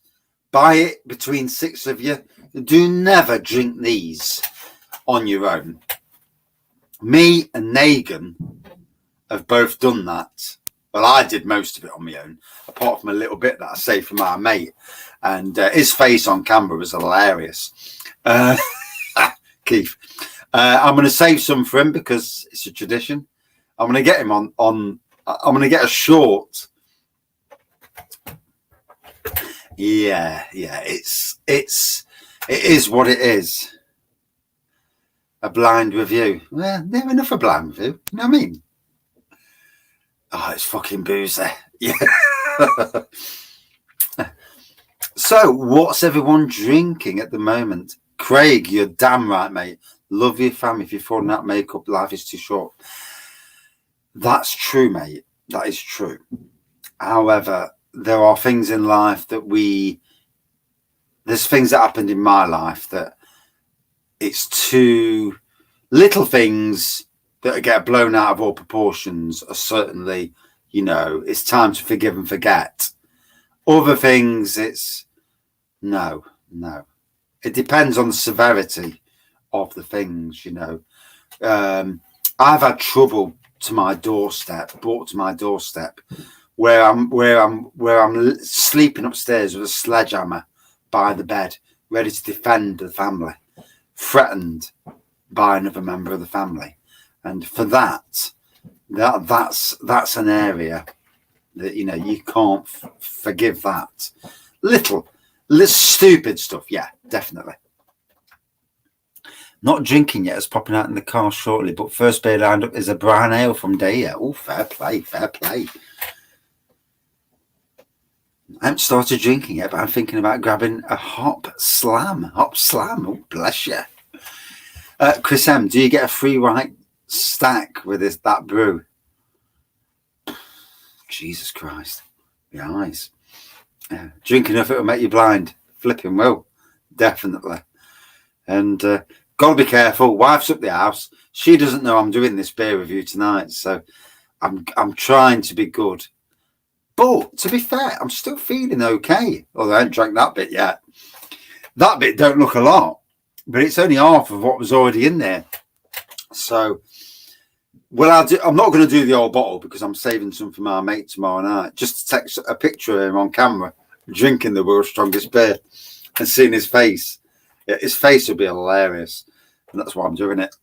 buy it between 6 of you. Do never drink these on your own. Me and Nagan have both done that Well, I did most of it on my own, apart from a little bit that I saved from our mate. And his face on camera was hilarious. Keith. I'm going to save some for him because it's a tradition. I'm going to get him on. I'm going to get a short. Yeah. It is what it is. A blind review. Well, never enough a blind review. You know what I mean? Oh, it's fucking boozy. Yeah. So, what's everyone drinking at the moment? Craig, you're damn right, mate. Love your family. If you're falling out makeup, life is too short. That's true, mate. That is true. However, there are things in life that there's things that happened in my life that it's too little things that get blown out of all proportions are certainly, it's time to forgive and forget. Other things, it's no. It depends on the severity of the things, I've had trouble brought to my doorstep, where I'm sleeping upstairs with a sledgehammer by the bed, ready to defend the family, threatened by another member of the family, and for that's an area that you can't forgive. That little stupid stuff, yeah, definitely. Not drinking yet, it's popping out in the car shortly, but first beer lined up is a brown ale from Belthir. Oh, fair play. I haven't started drinking yet, but I'm thinking about grabbing a hop slam. Oh, bless you. Chris M, do you get a free white stack with that brew? Jesus Christ. My eyes. Drink enough, it'll make you blind. Flipping will. Definitely. And gotta be careful. Wife's up the house. She doesn't know I'm doing this beer review tonight, so I'm trying to be good. But to be fair, I'm still feeling okay. Although I haven't drank that bit yet. That bit don't look a lot, but it's only half of what was already in there. So, I'm not going to do the whole bottle because I'm saving some for my mate tomorrow night. Just to take a picture of him on camera drinking the world's strongest beer and seeing his face. Yeah, his face would be hilarious, and that's why I'm doing it.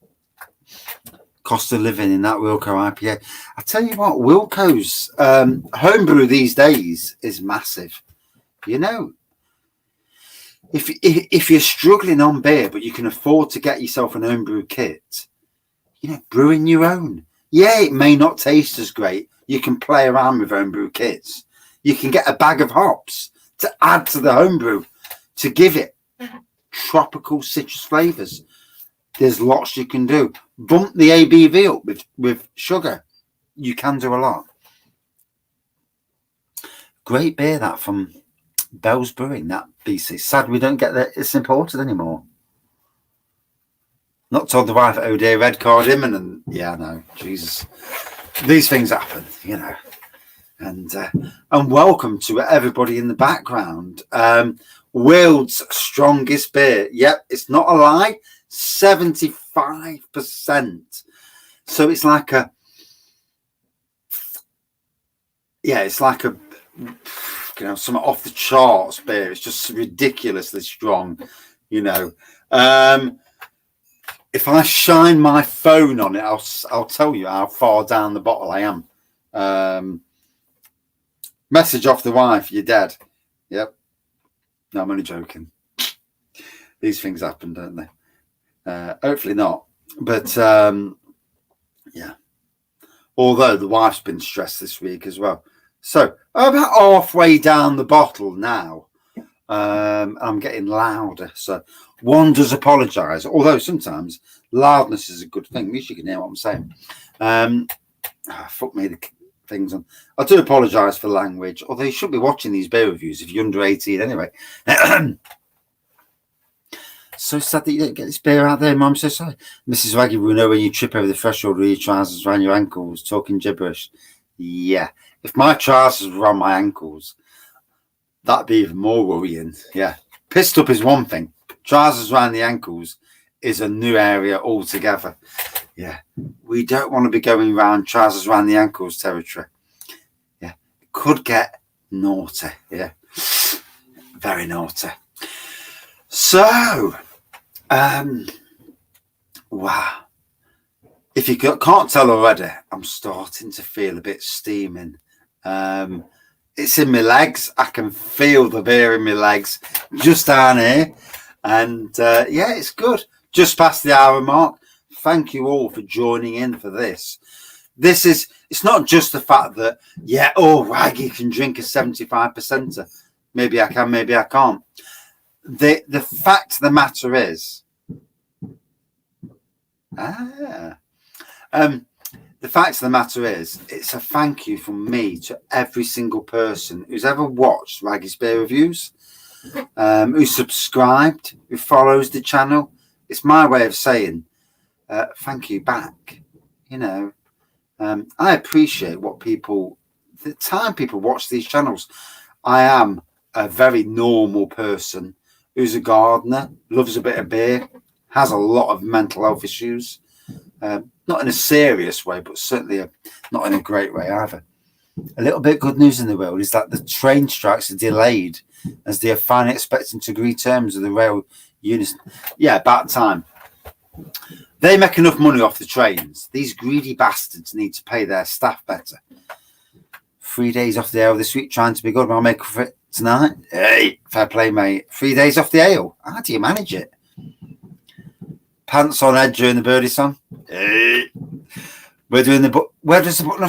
Cost of living in that Wilco IPA. I tell you what, Wilco's homebrew these days is massive. If you're struggling on beer, but you can afford to get yourself an homebrew kit, brewing your own. Yeah, it may not taste as great. You can play around with homebrew kits. You can get a bag of hops to add to the homebrew to give it tropical citrus flavors. There's lots you can do. Bump the ABV up with sugar. You can do a lot. Great beer, that from Bell's Brewing, that BC. Sad we don't get that. It's imported anymore. Not told the wife, oh dear, red card imminent. Yeah, no, Jesus. These things happen, And welcome to everybody in the background. World's strongest beer. Yep, it's not a lie. 75%. So it's like a something off the charts beer. It's just ridiculously strong, If I shine my phone on it, I'll tell you how far down the bottle I am. Message off the wife, you're dead. Yep. No, I'm only joking. These things happen, don't they? Hopefully not. But yeah. Although the wife's been stressed this week as well. So about halfway down the bottle now. I'm getting louder. So one does apologise. Although sometimes loudness is a good thing. At least you can hear what I'm saying. Fuck me, the things on. I do apologise for language. Although you should be watching these beer reviews if you're under 18 anyway. So sad that you don't get this beer out there, Mum. So sorry. Mrs. Waggy, we know when you trip over the threshold with your trousers around your ankles, talking gibberish. Yeah. If my trousers were on my ankles, that'd be even more worrying. Yeah. Pissed up is one thing. Trousers around the ankles is a new area altogether. Yeah. We don't want to be going around trousers around the ankles territory. could get naughty. Yeah, very naughty. So, wow. If you can't tell already, I'm starting to feel a bit steaming. It's in my legs. I can feel the beer in my legs just down here. And yeah, it's good. Just past the hour mark. Thank you all for joining in for this. It's not just the fact that, yeah, Raggy can drink a 75%. Maybe I can, maybe I can't. The fact of the matter is, the fact of the matter is, it's a thank you from me to every single person who's ever watched Raggy's Beer Reviews, who subscribed, who follows the channel. It's my way of saying thank you back. You know, I appreciate the time people watch these channels. I am a very normal person who's a gardener, loves a bit of beer, has a lot of mental health issues. Not in a serious way, but certainly not in a great way either. A little bit good news in the world is that the train strikes are delayed as they are finally expecting to agree terms with the rail unions. Yeah, about time. They make enough money off the trains. These greedy bastards need to pay their staff better. 3 days off the ale this week, trying to be good. I'll make up for it tonight. Hey, fair play, mate. 3 days off the ale. How do you manage it? Pants on head during the birdie song. Hey. We're doing the book. Where does the book?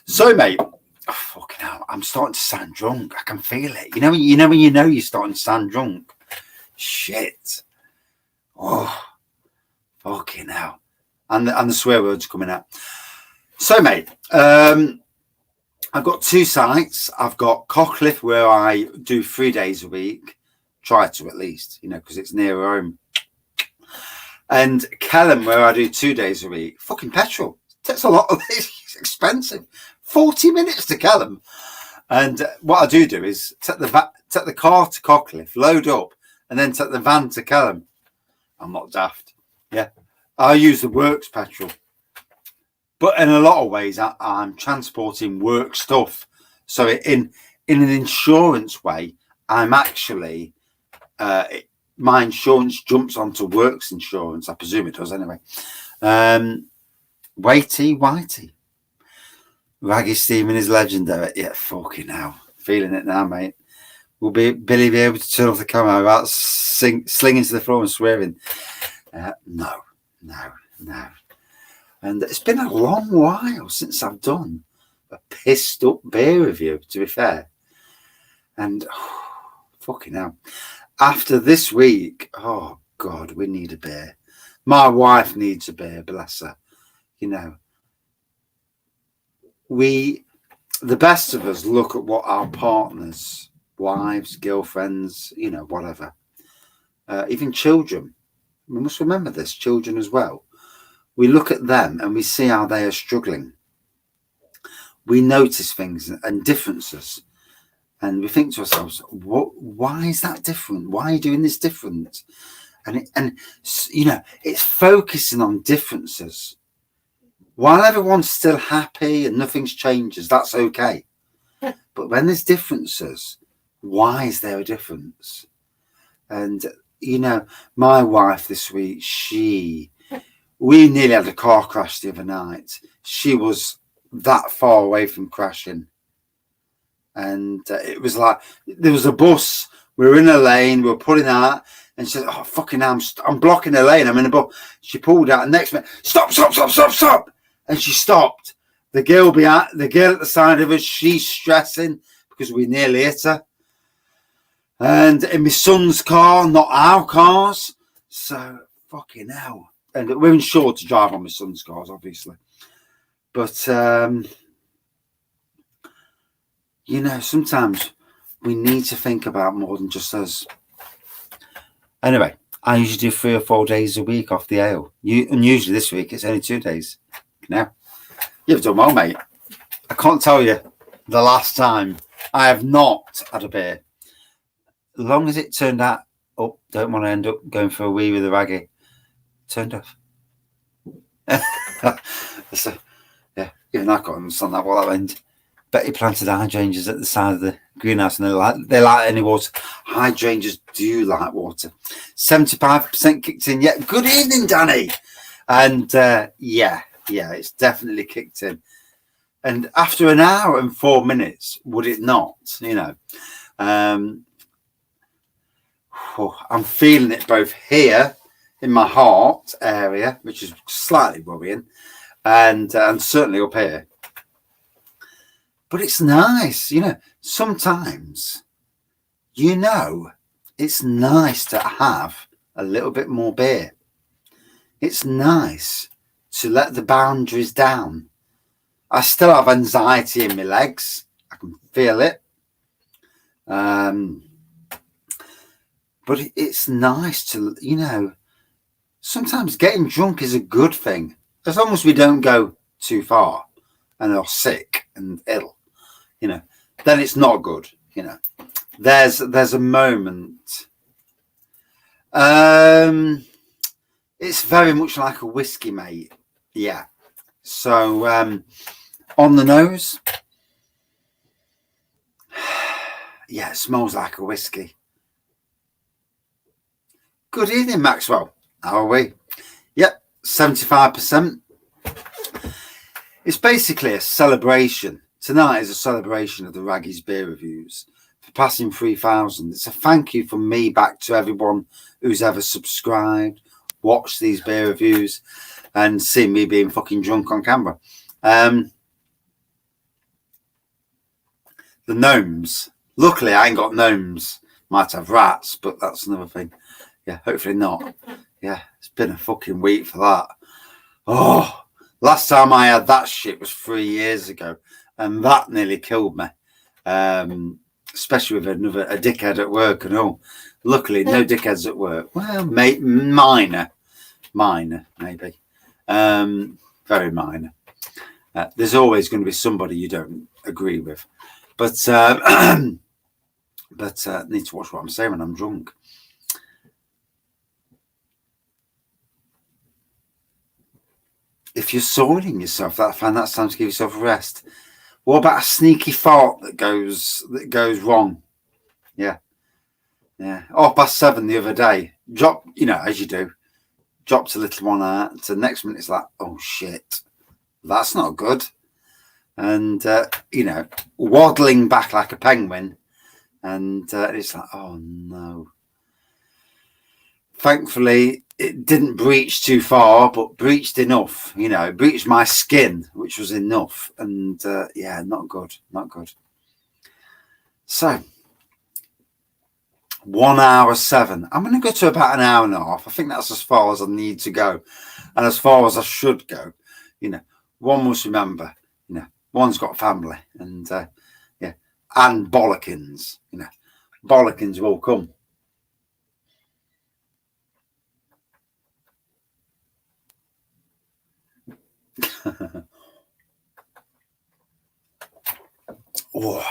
So, mate, fucking hell, I'm starting to sound drunk. I can feel it. You know when you're starting to sound drunk. Shit. Oh, fucking hell. And the swear words coming out. So, mate, I've got 2 sites. I've got Cockcliffe, where I do 3 days a week. Try to, at least, because it's near home. And Kelham, where I do 2 days a week. Fucking petrol. It takes a lot of this. It's expensive. 40 minutes to Kelham. And what I do is take the car to Cockcliffe, load up, and then take the van to Kelham. I'm not daft. Yeah. I use the works petrol. But in a lot of ways, I'm transporting work stuff. So in an insurance way, I'm actually... my insurance jumps onto works insurance. I presume it does anyway. Whitey. Raggy steaming is legendary. Yeah, fucking hell. Feeling it now, mate. Will Billy be able to turn off the camera without slinging to the floor and swearing? No. And it's been a long while since I've done a pissed up beer review, to be fair. And fucking hell. After this week, oh God, we need a beer. My wife needs a beer, bless her. The best of us look at what our partners, wives, girlfriends, whatever, even children. We must remember this, children as well. We look at them and we see how they are struggling. We notice things and differences. And we think to ourselves, why is that different? Why are you doing this different? And it's focusing on differences. While everyone's still happy and nothing's changes, that's okay. But when there's differences, why is there a difference? And, my wife this week, we nearly had a car crash the other night. She was that far away from crashing. And it was like, there was a bus, we were in a lane, we were pulling out, and she said, oh, fucking hell, I'm blocking the lane, I'm in a bus. She pulled out, and next minute, stop. And she stopped. The girl at the side of us, she's stressing because we nearly hit her. And in my son's car, not our cars. So, fucking hell. And we're insured to drive on my son's cars, obviously. But, sometimes we need to think about more than just us. Anyway, I usually do 3 or 4 days a week off the ale. And usually this week, it's only 2 days. Now, you've done well, mate. I can't tell you the last time I have not had a beer. As long as it turned out, don't want to end up going for a wee with a Raggy. Turned off. So, yeah, even I can't understand that what that meant. Betty planted hydrangeas at the side of the greenhouse, and they like any water. Hydrangeas do like water. 75% kicked in. Yeah, good evening, Danny. And yeah, it's definitely kicked in. And after an hour and 4 minutes, would it not? You know, I'm feeling it both here in my heart area, which is slightly worrying, and certainly up here. But it's nice, you know. Sometimes, you know, it's nice to have a little bit more beer. It's nice to let the boundaries down. I still have anxiety in my legs. I can feel it. But it's nice to, you know, sometimes getting drunk is a good thing. As long as we don't go too far and are sick and ill, you know, then it's not good, you know. There's a moment. It's very much like a whiskey, mate. Yeah. So on the nose, yeah, it smells like a whiskey. Good evening, Maxwell. How are we? Yep, 75%. It's basically a celebration. Tonight is a celebration of the Raggies beer reviews for passing 3,000. It's a thank you from me back to everyone who's ever subscribed, watched these beer reviews, and seen me being fucking drunk on camera. The gnomes. Luckily, I ain't got gnomes. Might have rats, but that's another thing. Yeah, hopefully not. Yeah, it's been a fucking week for that. Oh, last time I had that shit was 3 years ago, and that nearly killed me. Especially with a dickhead at work and all. Luckily, no dickheads at work. Well, minor, maybe. Very minor. There's always going to be somebody you don't agree with, but need to watch what I'm saying when I'm drunk. If you're soiling yourself, that's time to give yourself a rest. What about a sneaky fart that goes wrong? Yeah. 7:30 the other day. Drop, you know, as you do. Dropped a little one out. So the next minute it's like, oh shit, that's not good. And you know, waddling back like a penguin, and it's like, oh no. Thankfully, it didn't breach too far, but breached enough. You know, breached my skin, which was enough. And yeah, not good. So 1 hour 7. I'm going to go to about an hour and a half. I think that's as far as I need to go, and as far as I should go. You know, one must remember, you know, one's got family, and yeah, and bollockins. You know, bollockins will come. Oh.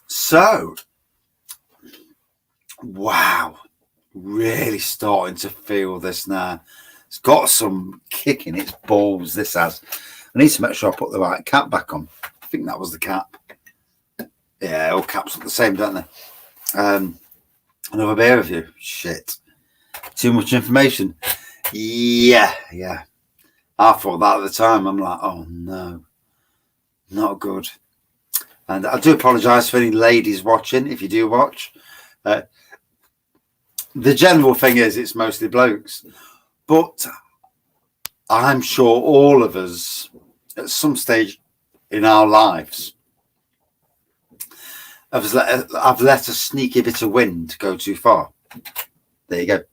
So, wow, really starting to feel this now. It's got some kick in its balls, this has. I need to make sure I put the right cap back on. I think that was the cap. Yeah, all caps look the same, don't they? Another beer review. Shit. Too much information. Yeah. I thought that at the time. I'm like, oh no, not good. And I do apologise for any ladies watching, if you do watch. The general thing is it's mostly blokes. But I'm sure all of us, at some stage in our lives, have let a sneaky bit of wind go too far. There you go.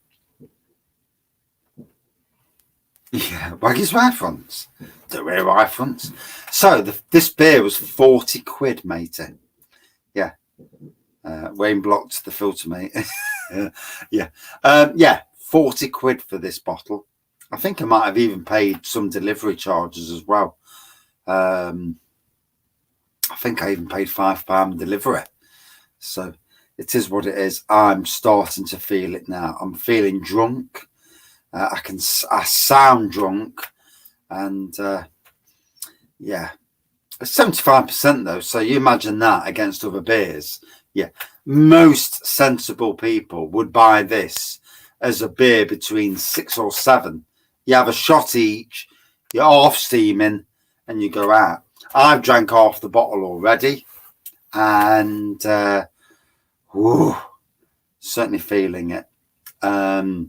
Yeah, Waggy's ride fronts. Don't wear ride fronts. So this beer was 40 quid, matey. Yeah. Wayne blocked the filter, mate. Yeah. 40 quid for this bottle. I think I might have even paid some delivery charges as well. I think I even paid £5 delivery. So it is what it is. I'm starting to feel it now. I'm feeling drunk. I sound drunk, and Yeah. 75% though. So you imagine that against other beers. Yeah. Most sensible people would buy this as a beer between 6 or 7. You have a shot each, you're off steaming, and you go out. I've drank half the bottle already, and certainly feeling it. Wow,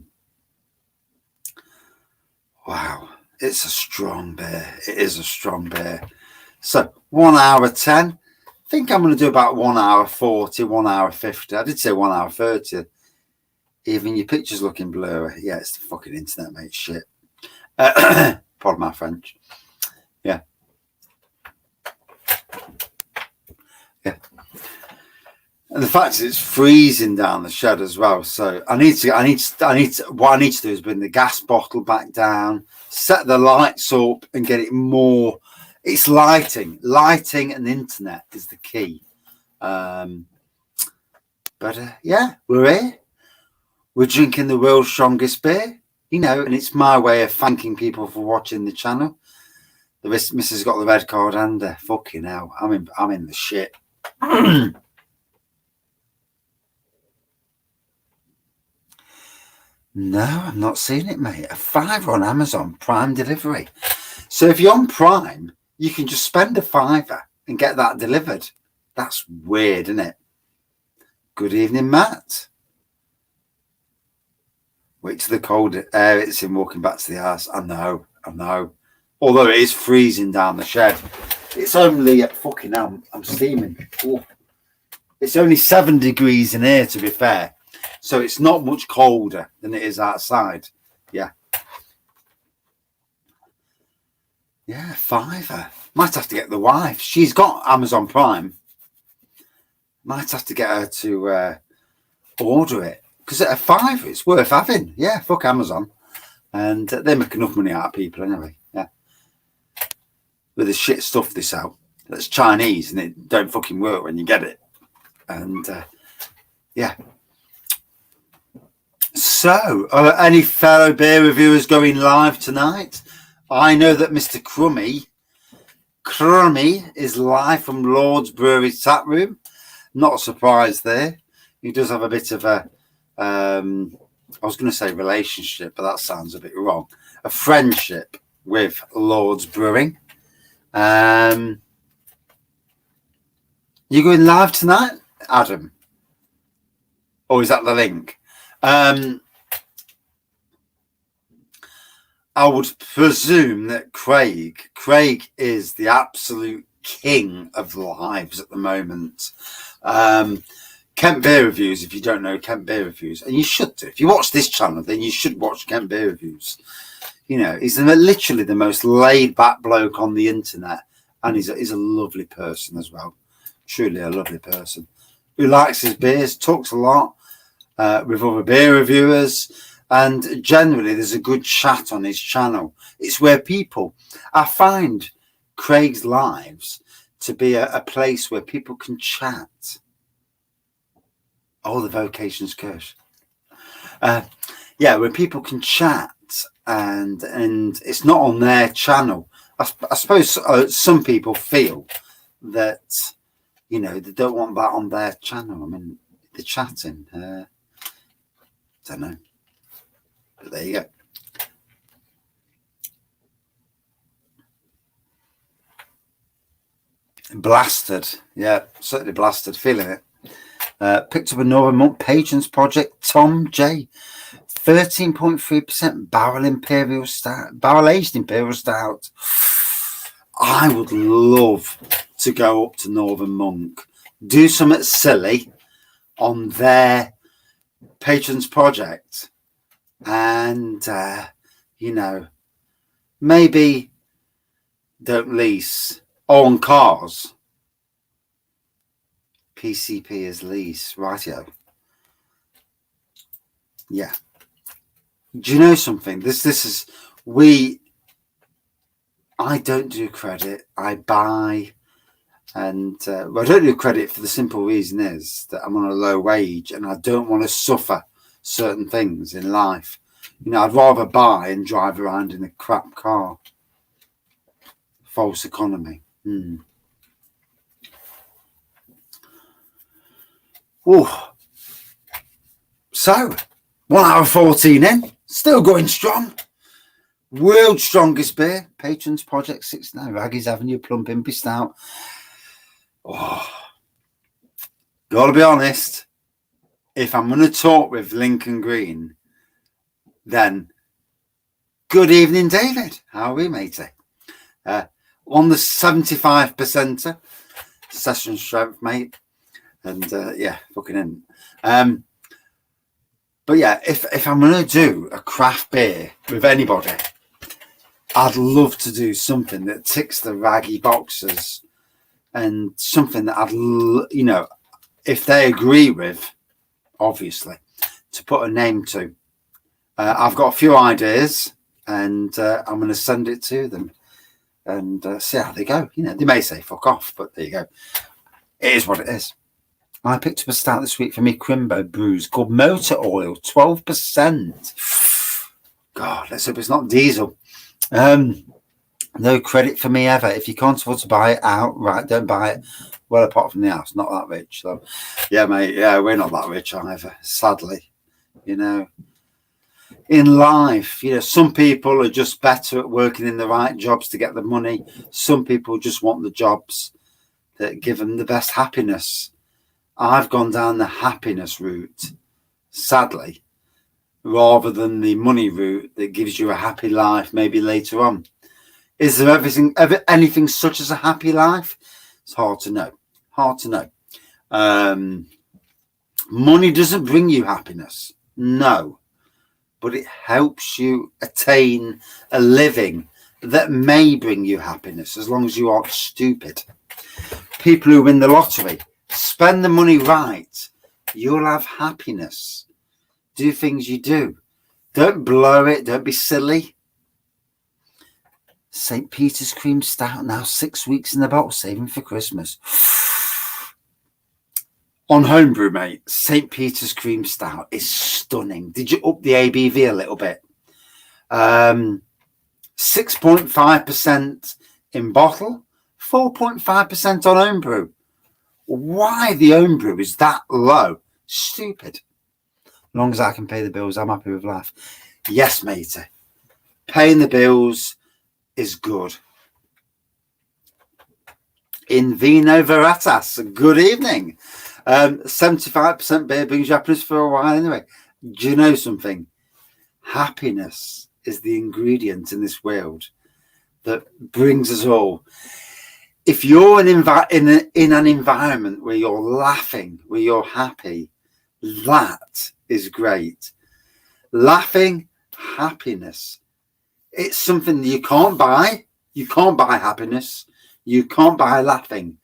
it's a strong beer. It is a strong beer. So 1 hour 10. I think I'm going to do about 1 hour 40, 1 hour 50. I did say 1 hour 30. Even your picture's looking blurry. Yeah, it's the fucking internet, mate. Shit. Pardon my French. Yeah. Yeah. And the fact is, it's freezing down the shed as well. So what I need to do is bring the gas bottle back down, set the lights up, and get it more. It's lighting and internet is the key. But yeah, we're here. We're drinking the world's strongest beer, and it's my way of thanking people for watching the channel. The missus got the red card and fucking hell, I'm in the shit. No, I'm not seeing it, mate. A £5 on Amazon Prime delivery. So if you're on Prime, you can just spend a £5 and get that delivered. That's weird, isn't it? Good evening, Matt. Wait till the cold air it's in walking back to the house. I know. Although it is freezing down the shed. It's only at fucking hell, I'm steaming. Ooh. It's only 7 degrees in here, to be fair. So it's not much colder than it is outside. Yeah. Yeah, £5. Might have to get the wife. She's got Amazon Prime. Might have to get her to order it. Because at a £5, it's worth having. Yeah, fuck Amazon. And they make enough money out of people anyway. Yeah. With the shit stuff they sell. That's Chinese and it don't fucking work when you get it. And yeah. So, any fellow beer reviewers going live tonight? I know that Mr. Crummy is live from Lord's Brewery tap room. Not a surprise there. He does have a bit of a, I was going to say relationship, but that sounds a bit wrong. A friendship with Lord's Brewing. You going live tonight, Adam? Or is that the link? I would presume that Craig is the absolute king of lives at the moment. Kent Beer Reviews, if you don't know Kent Beer Reviews, and you should do. If you watch this channel, then you should watch Kent Beer Reviews. He's literally the most laid-back bloke on the internet, and he's a lovely person as well. Truly a lovely person who likes his beers, talks a lot with other beer reviewers, and generally there's a good chat on his channel. It's where I find Craig's lives to be a place where people can chat. Oh, the vocation's curse. Yeah, where people can chat, and it's not on their channel. I suppose some people feel that they don't want that on their channel. I mean, they're chatting. Don't know, but there you go. Blasted, yeah, certainly blasted. Feeling it. Picked up a Northern Monk Patrons Project. Tom J, 13.3% barrel aged imperial stout. I would love to go up to Northern Monk, do something silly on their Patrons Project, and maybe don't lease on cars. PCP is lease, rightio. Yeah. Do you know something? This is I don't do credit. I buy, and I don't do credit for the simple reason is that I'm on a low wage and I don't want to suffer certain things in life. I'd rather buy and drive around in a crap car. false economy. Oh, so 1 hour 14 in, still going strong. World's strongest beer, Patrons Project 69, Raggy's Avenue Plum Pimpy Stout. Oh, gotta be honest, if I'm going to talk with Lincoln Green, then good evening, David. How are we, matey? On the 75%er session strength, mate. And yeah, fucking in. But yeah, if I'm going to do a craft beer with anybody, I'd love to do something that ticks the Raggy boxes and something that I'd, if they agree with, obviously, to put a name to. I've got a few ideas and I'm going to send it to them and see how they go. They may say fuck off, but there you go. It is what it is. I picked up a stout this week for me Crimbo Brews called Motor Oil, 12%. God, let's hope it's not diesel. No credit for me ever. If you can't afford to buy it outright, don't buy it. Well, apart from the house, not that rich. So, yeah, mate, yeah, we're not that rich either, sadly. In life, some people are just better at working in the right jobs to get the money. Some people just want the jobs that give them the best happiness. I've gone down the happiness route, sadly, rather than the money route that gives you a happy life maybe later on. Is there anything such as a happy life? It's hard to know. Money doesn't bring you happiness, no, but it helps you attain a living that may bring you happiness as long as you aren't stupid. People who win the lottery, spend the money right, you'll have happiness. Do things you do. Don't blow it. Don't be silly. St. Peter's Cream Stout, now 6 weeks in the bottle, saving for Christmas. On homebrew, mate, St. Peter's Cream Stout is stunning. Did you up the ABV a little bit? 6.5% in bottle, 4.5% on homebrew. Why the homebrew is that low? Stupid. As long as I can pay the bills, I'm happy with life. Yes, matey. Paying the bills is good. In Vino Veritas, good evening. 75% beer brings you happiness for a while anyway. Do you know something? Happiness is the ingredient in this world that brings us all. If you're in an environment where you're laughing, where you're happy, that is great. Laughing, happiness. It's something that you can't buy. You can't buy happiness. You can't buy laughing.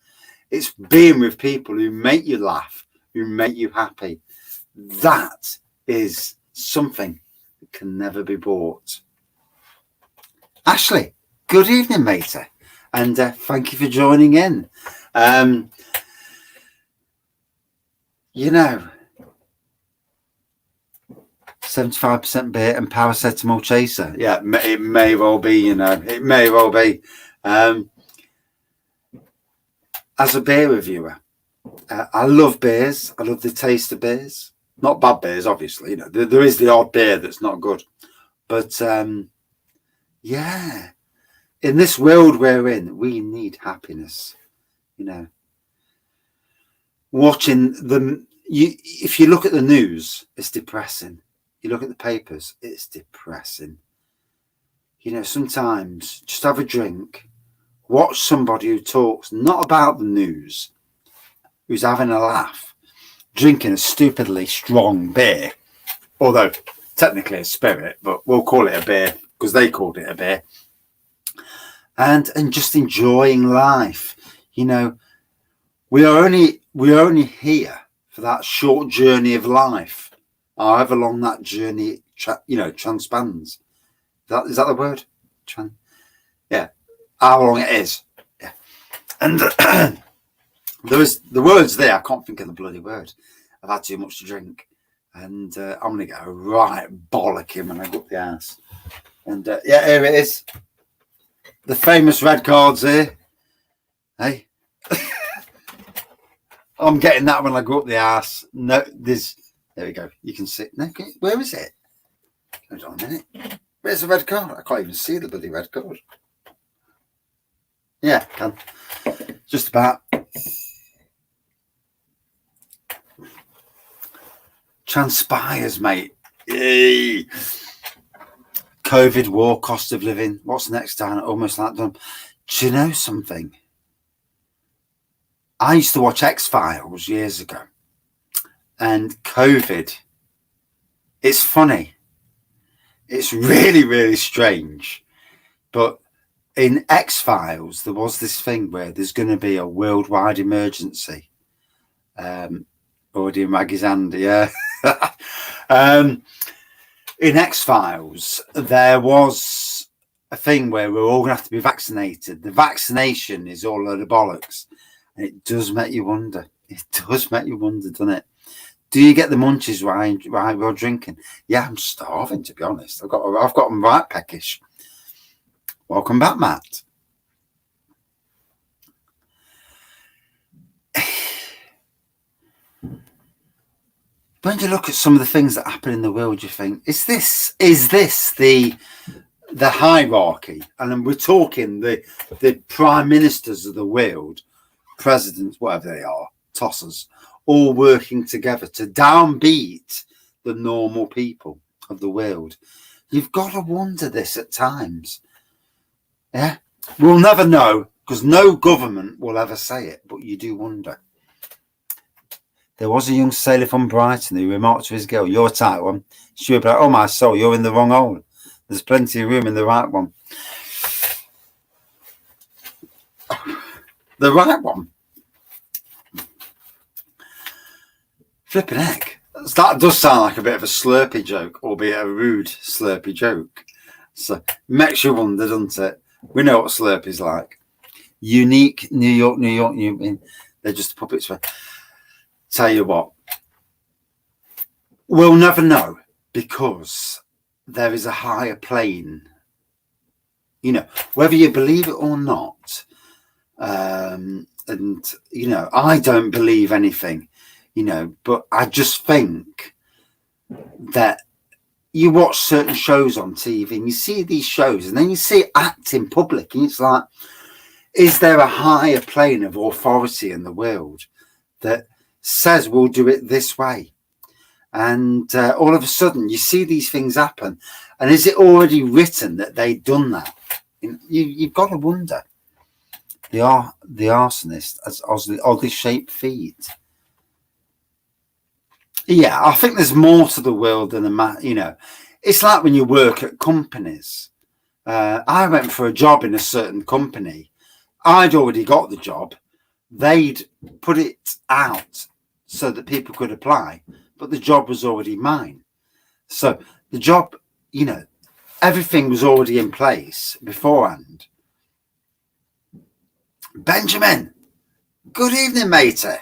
It's being with people who make you laugh, who make you happy. That is something that can never be bought. Ashley, good evening, matey. And thank you for joining in. 75% beer and paracetamol chaser. Yeah, it may well be, it may well be. As a beer reviewer, I love beers. I love the taste of beers. Not bad beers, obviously. There is the odd beer that's not good. But, yeah, in this world we're in, we need happiness. Watching them, if you look at the news, it's depressing. You look at the papers, it's depressing. Sometimes just have a drink, watch somebody who talks not about the news, who's having a laugh, drinking a stupidly strong beer, although technically a spirit, but we'll call it a beer because they called it a beer, and just enjoying life. We are only here for that short journey of life. However long that journey, transpans. Is that the word? Yeah. How long it is. Yeah. And there's the words there. I can't think of the bloody word. I've had too much to drink. And I'm going to get a right bollocking when I go up the ass. And yeah, here it is. the famous red cards here. Hey, I'm getting that when I go up the arse. No, there we go. You can see. No, where is it? Hold on a minute. Where's the red card? I can't even see the bloody red card. Yeah, can. Just about. Transpires, mate. Yay. COVID, war, cost of living. What's next down? Almost like done. Do you know something? I used to watch X-Files years ago. And COVID, it's funny. It's really, really strange. But in X-Files, there was this thing where there's going to be a worldwide emergency. Already in Maggie's hand, yeah. In X-Files, there was a thing where we're all going to have to be vaccinated. The vaccination is all a load of bollocks. And it does make you wonder. It does make you wonder, doesn't it? Do you get the munchies while we're drinking? Yeah, I'm starving, to be honest. I've got them right peckish. Welcome back, Matt. When you look at some of the things that happen in the world, you think, is this the hierarchy? And we're talking the prime ministers of the world, presidents, whatever they are, tossers, all working together to downbeat the normal people of the world. You've got to wonder this at times. Yeah, we'll never know because no government will ever say it, but you do wonder. There was a young sailor from Brighton who remarked to his girl, "You're a tight one." She would be like, "Oh my soul, you're in the wrong hole. There's plenty of room in the right one." The right one. Flipping heck. That does sound like a bit of a slurpy joke, albeit a rude slurpy joke. So it makes you wonder, doesn't it? We know what slurpy's like. Unique, New York. They're just puppets for. Tell you what, we'll never know because there is a higher plane. You know, whether you believe it or not, and you know, I don't believe anything, you know, but I just think that you watch certain shows on TV and you see these shows and then you see it act in public and it's like, is there a higher plane of authority in the world that says we'll do it this way? And all of a sudden you see these things happen, and is it already written that they've done that? You've got to wonder. The arsonist has oddly shaped feet. Yeah, I think there's more to the world than you know. It's like when you work at companies. I went for a job in a certain company. I'd already got the job. They'd put it out so that people could apply, but the job was already mine. So the job, you know, everything was already in place beforehand. Benjamin, good evening, matey.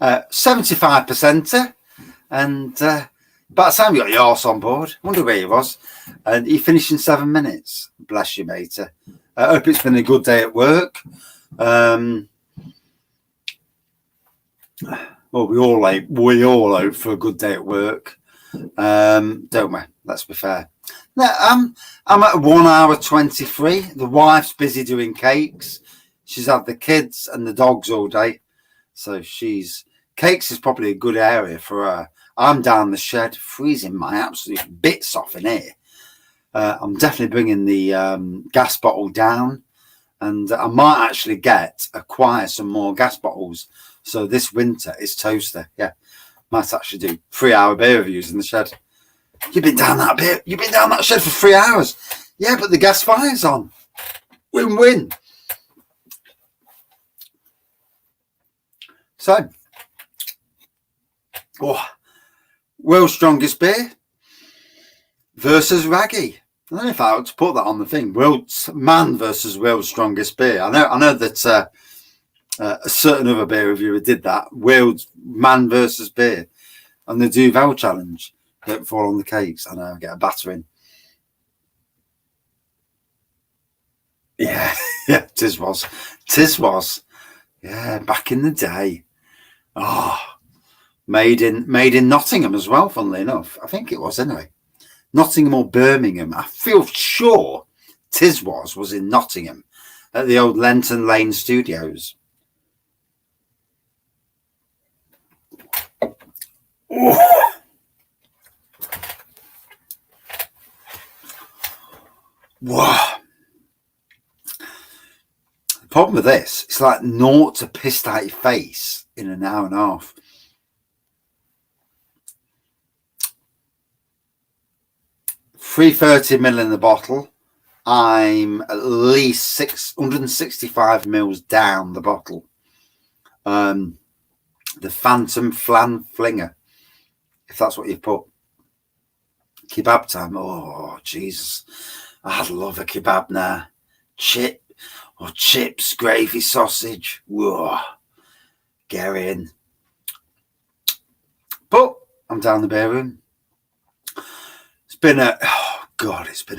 75%, and by the time you got your arse on board, wonder where he was, and he finished in 7 minutes. Bless you, matey. I hope it's been a good day at work. Well, we all hope for a good day at work, don't we? Let's be fair. No, I'm at 1 hour 23. The wife's busy doing cakes. She's had the kids and the dogs all day, so cakes is probably a good area for her. I'm down the shed, freezing my absolute bits off in here. I'm definitely bringing the gas bottle down, and I might actually acquire some more gas bottles. So this winter is toaster. Yeah, might actually do 3 hour beer reviews in the shed. You've been down that shed for 3 hours. Yeah, but the gas fire's on. Win-win. So, world's strongest beer versus Raggy. I don't know if I ought to put that on the thing. World's man versus world's strongest beer. I know that a certain other beer reviewer did that. World's man versus beer, and the Duvel challenge. Don't fall on the cakes. I know, I get a battering. Yeah. Yeah, tis was. Yeah, back in the day. Oh, made in Nottingham as well, funnily enough. I think it was anyway. Nottingham or Birmingham. I feel sure tis was in Nottingham at the old Lenton Lane Studios. Oh. Wow. The problem with this, it's like naught to pissed out your face in an hour and a half. $330ml in the bottle. I'm at least 665 mils down the bottle. The Phantom Flan Flinger, if that's what you've put. Kebab time. Oh, Jesus. I'd love a kebab now. Chips, gravy, sausage. Whoa. Get in. But I'm down the beer room. It's been a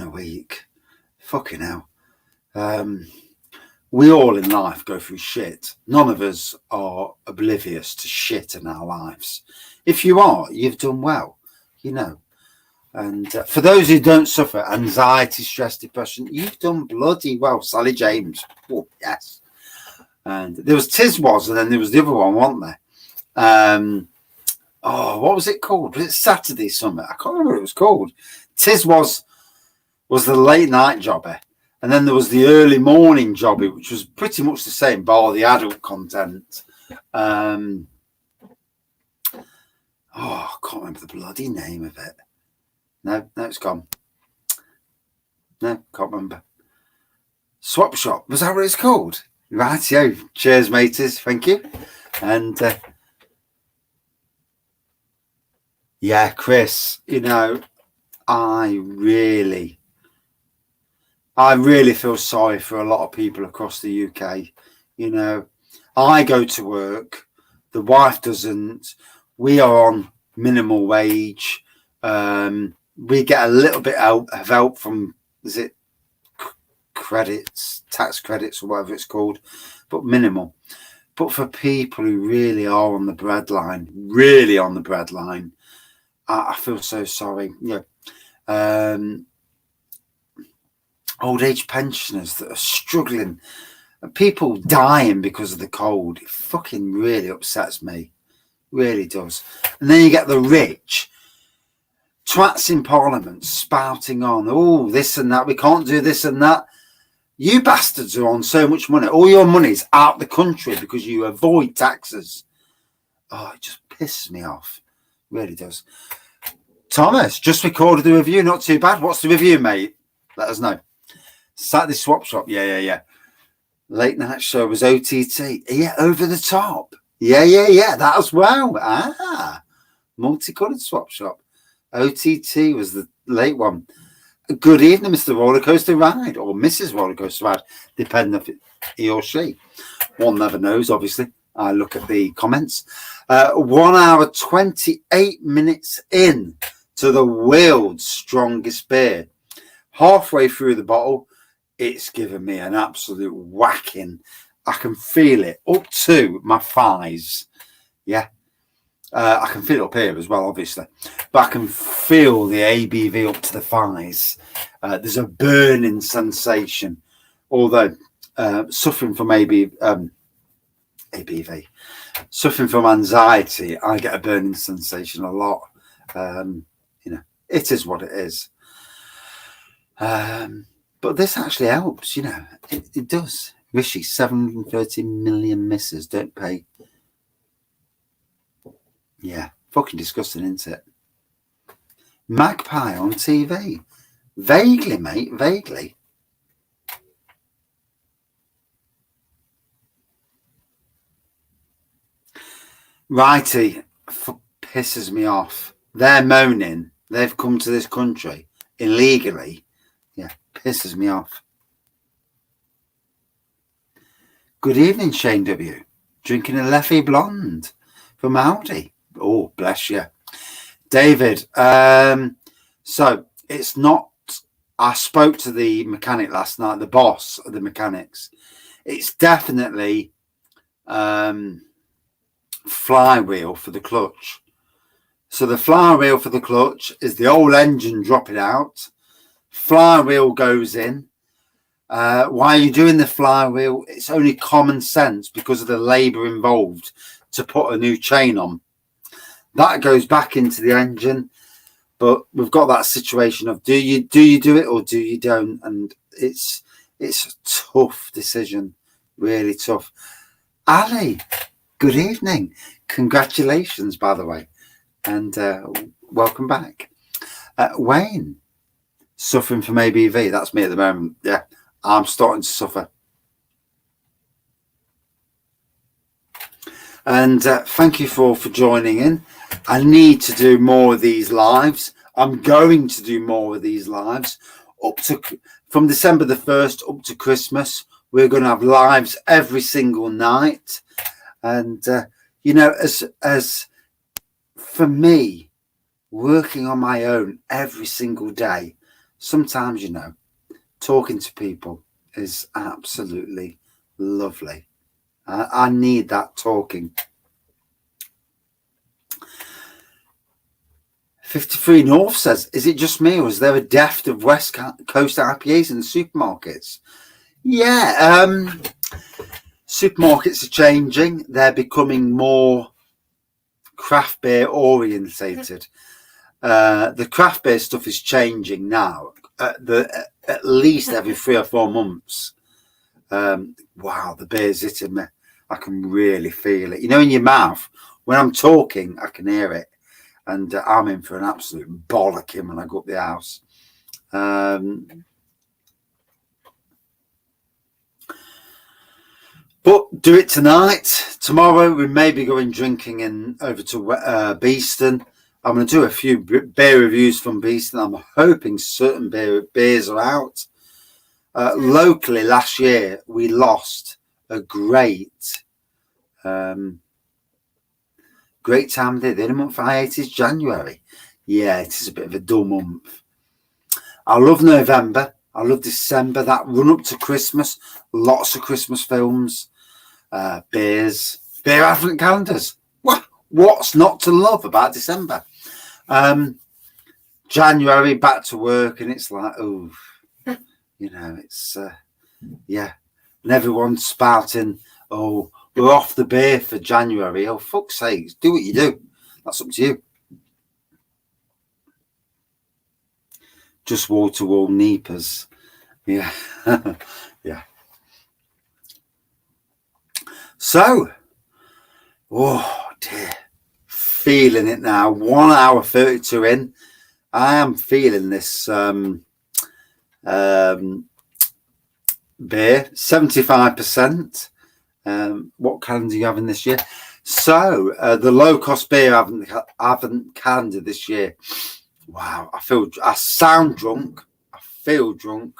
week. Fucking hell. We all in life go through shit. None of us are oblivious to shit in our lives. If you are, you've done well, you know. And for those who don't suffer anxiety, stress, depression, you've done bloody well. Sally James. Oh, yes. And there was Tiswas, and then there was the other one, wasn't there? What was it called? Was it Saturday Summit? I can't remember what it was called. Tiswas was the late night jobber. And then there was the early morning jobby, which was pretty much the same, bar the adult content. I can't remember the bloody name of it. No, it's gone. No, can't remember. Swap Shop, was that what it's called? Right, yo. Cheers, mateys. Thank you. And yeah, Chris, you know, I really feel sorry for a lot of people across the UK. You know, I go to work, the wife doesn't. We are on minimal wage. We get a little bit of help from, is it credits, tax credits or whatever it's called, but minimal. But for people who really are on the breadline, I feel so sorry. You know, old age pensioners that are struggling, and people dying because of the cold. It fucking really upsets me, really does. And then you get the rich twats in Parliament spouting on, oh, this and that, we can't do this and that. You bastards are on so much money. All your money's out the country because you avoid taxes. Oh, it just pisses me off. Really does. Thomas, just recorded the review. Not too bad. What's the review, mate? Let us know. Saturday Swap Shop. Yeah. Late night show was OTT. Yeah, Over the Top. Yeah. That as well. Multicoloured Swap Shop. OTT was the late one. Good evening, Mr. Rollercoaster Ride, or Mrs. Rollercoaster Ride, depending if he or she. One never knows, obviously. I look at the comments. 1 hour, 28 minutes in to the world's strongest beer. Halfway through the bottle, it's given me an absolute whacking. I can feel it up to my thighs. Yeah. I can feel it up here as well, obviously, but I can feel the ABV up to the thighs. There's a burning sensation, although suffering from ABV, suffering from anxiety, I get a burning sensation a lot. You know, it is what it is. But this actually helps, you know, it does. Rishi, 730 million misses, don't pay. Yeah, fucking disgusting, isn't it? Magpie on TV. Vaguely, mate, vaguely. Righty, pisses me off. They're moaning. They've come to this country illegally. Yeah, pisses me off. Good evening, Shane W. Drinking a Leffy Blonde from Audi. Oh, bless you. David, so it's not I spoke to the mechanic last night, the boss of the mechanics. It's definitely flywheel for the clutch. So the flywheel for the clutch is the old engine dropping out. Flywheel goes in. Why are you doing the flywheel? It's only common sense because of the labour involved to put a new chain on. That goes back into the engine. But we've got that situation of do you do it or do you don't? And it's a tough decision, really tough. Ali, good evening. Congratulations, by the way. And welcome back. Wayne, suffering from ABV. That's me at the moment. Yeah, I'm starting to suffer. And thank you for joining in. I need to do more of these lives. I'm going to do more of these lives from December the 1st up to Christmas. We're going to have lives every single night. And, you know, as for me, working on my own every single day, sometimes, you know, talking to people is absolutely lovely. I need that talking. 53 North says, is it just me or is there a dearth of West Coast IPAs in the supermarkets? Yeah, supermarkets are changing. They're becoming more craft beer orientated. The craft beer stuff is changing now, at least every 3 or 4 months. Wow, the beer's hitting me. I can really feel it. You know, in your mouth, when I'm talking, I can hear it. And I'm in for an absolute bollocking when I go up the house. But do it tonight. Tomorrow we may be going drinking over to Beeston. I'm going to do a few beer reviews from Beeston. I'm hoping certain beers are out. Locally, last year we lost a great time of the year. The only month I hate is January. Yeah, it is a bit of a dull month. I love November. I love December. That run up to Christmas. Lots of Christmas films. Beers. Beer advent calendars. What's not to love about December? January, back to work. And it's like, oh, you know, it's, yeah. And everyone's spouting, oh, we're off the beer for January. Oh, fuck's sakes. Do what you do. That's up to you. Just wall-to-wall Neepers. Yeah. Yeah. So, oh, dear. Feeling it now. 1 hour 32 in. I am feeling this beer. 75%. What calendar are you having this year? So the low cost beer I haven't calendar this year. Wow, I sound drunk. I feel drunk.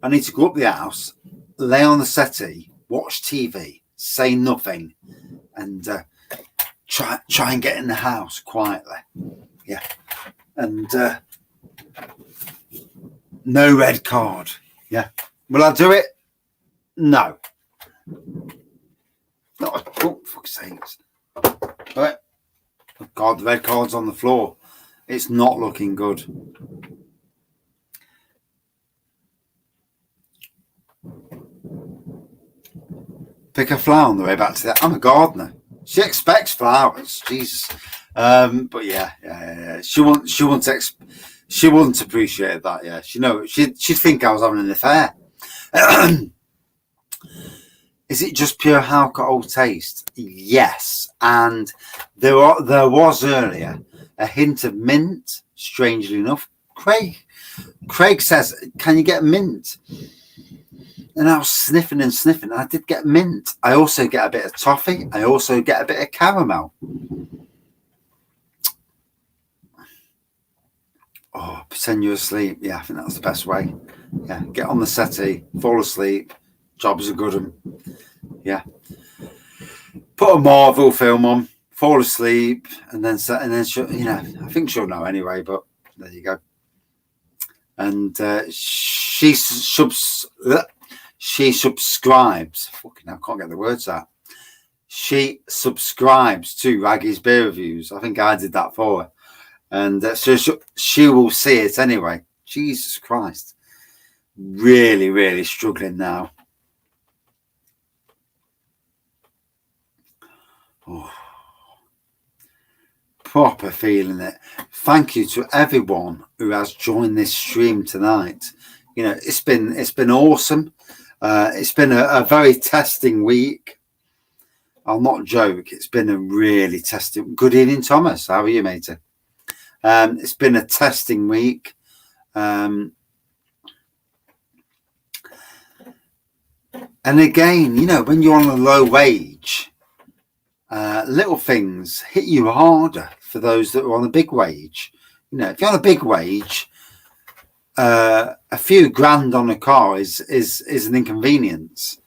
I need to go up the house, lay on the settee, watch TV, say nothing, and try and get in the house quietly. Yeah, and no red card. Yeah, will I do it? No. Not oh, fuck's sakes. But, oh God, the red card's on the floor. It's not looking good. Pick a flower on the way back to that. I'm a gardener. She expects flowers. Jesus. But yeah. She wouldn't appreciate that. Yeah. She'd think I was having an affair. Is it just pure alcohol taste? Yes. And there was earlier a hint of mint, strangely enough. Craig says, can you get mint? And I was sniffing and sniffing. I did get mint. I also get a bit of toffee. I also get a bit of caramel. Oh, pretend you're asleep. Yeah, I think that's the best way. Yeah, get on the settee, fall asleep. Job's a good one. Yeah. Put a Marvel film on, fall asleep, and then she'll, you know, I think she'll know anyway, but there you go. and she subscribes. Fucking, I can't get the words out. She subscribes to Raggy's beer reviews. I think I did that for her, and so she will see it anyway. Jesus Christ, really, really struggling now. Oh, proper feeling it. Thank you to everyone who has joined this stream tonight. You know, it's been awesome. It's been a very testing week. I'll not joke. It's been a really testing. Good evening, Thomas. How are you, matey? It's been a testing week. And again, you know, when you're on a low wage, little things hit you harder for those that are on a big wage. You know, if you're on a big wage, a few grand on a car is an inconvenience.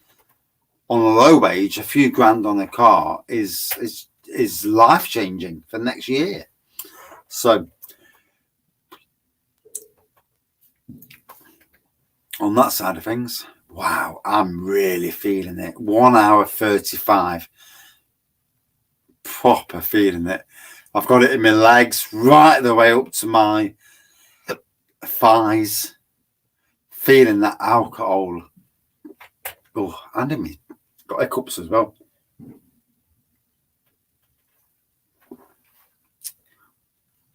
On a low wage, a few grand on a car is life changing for next year. So on that side of things, wow, I'm really feeling it. 1 hour 35. Proper feeling it. I've got it in my legs right the way up to my thighs. Feeling that alcohol. Oh, and in me. Got hiccups as well.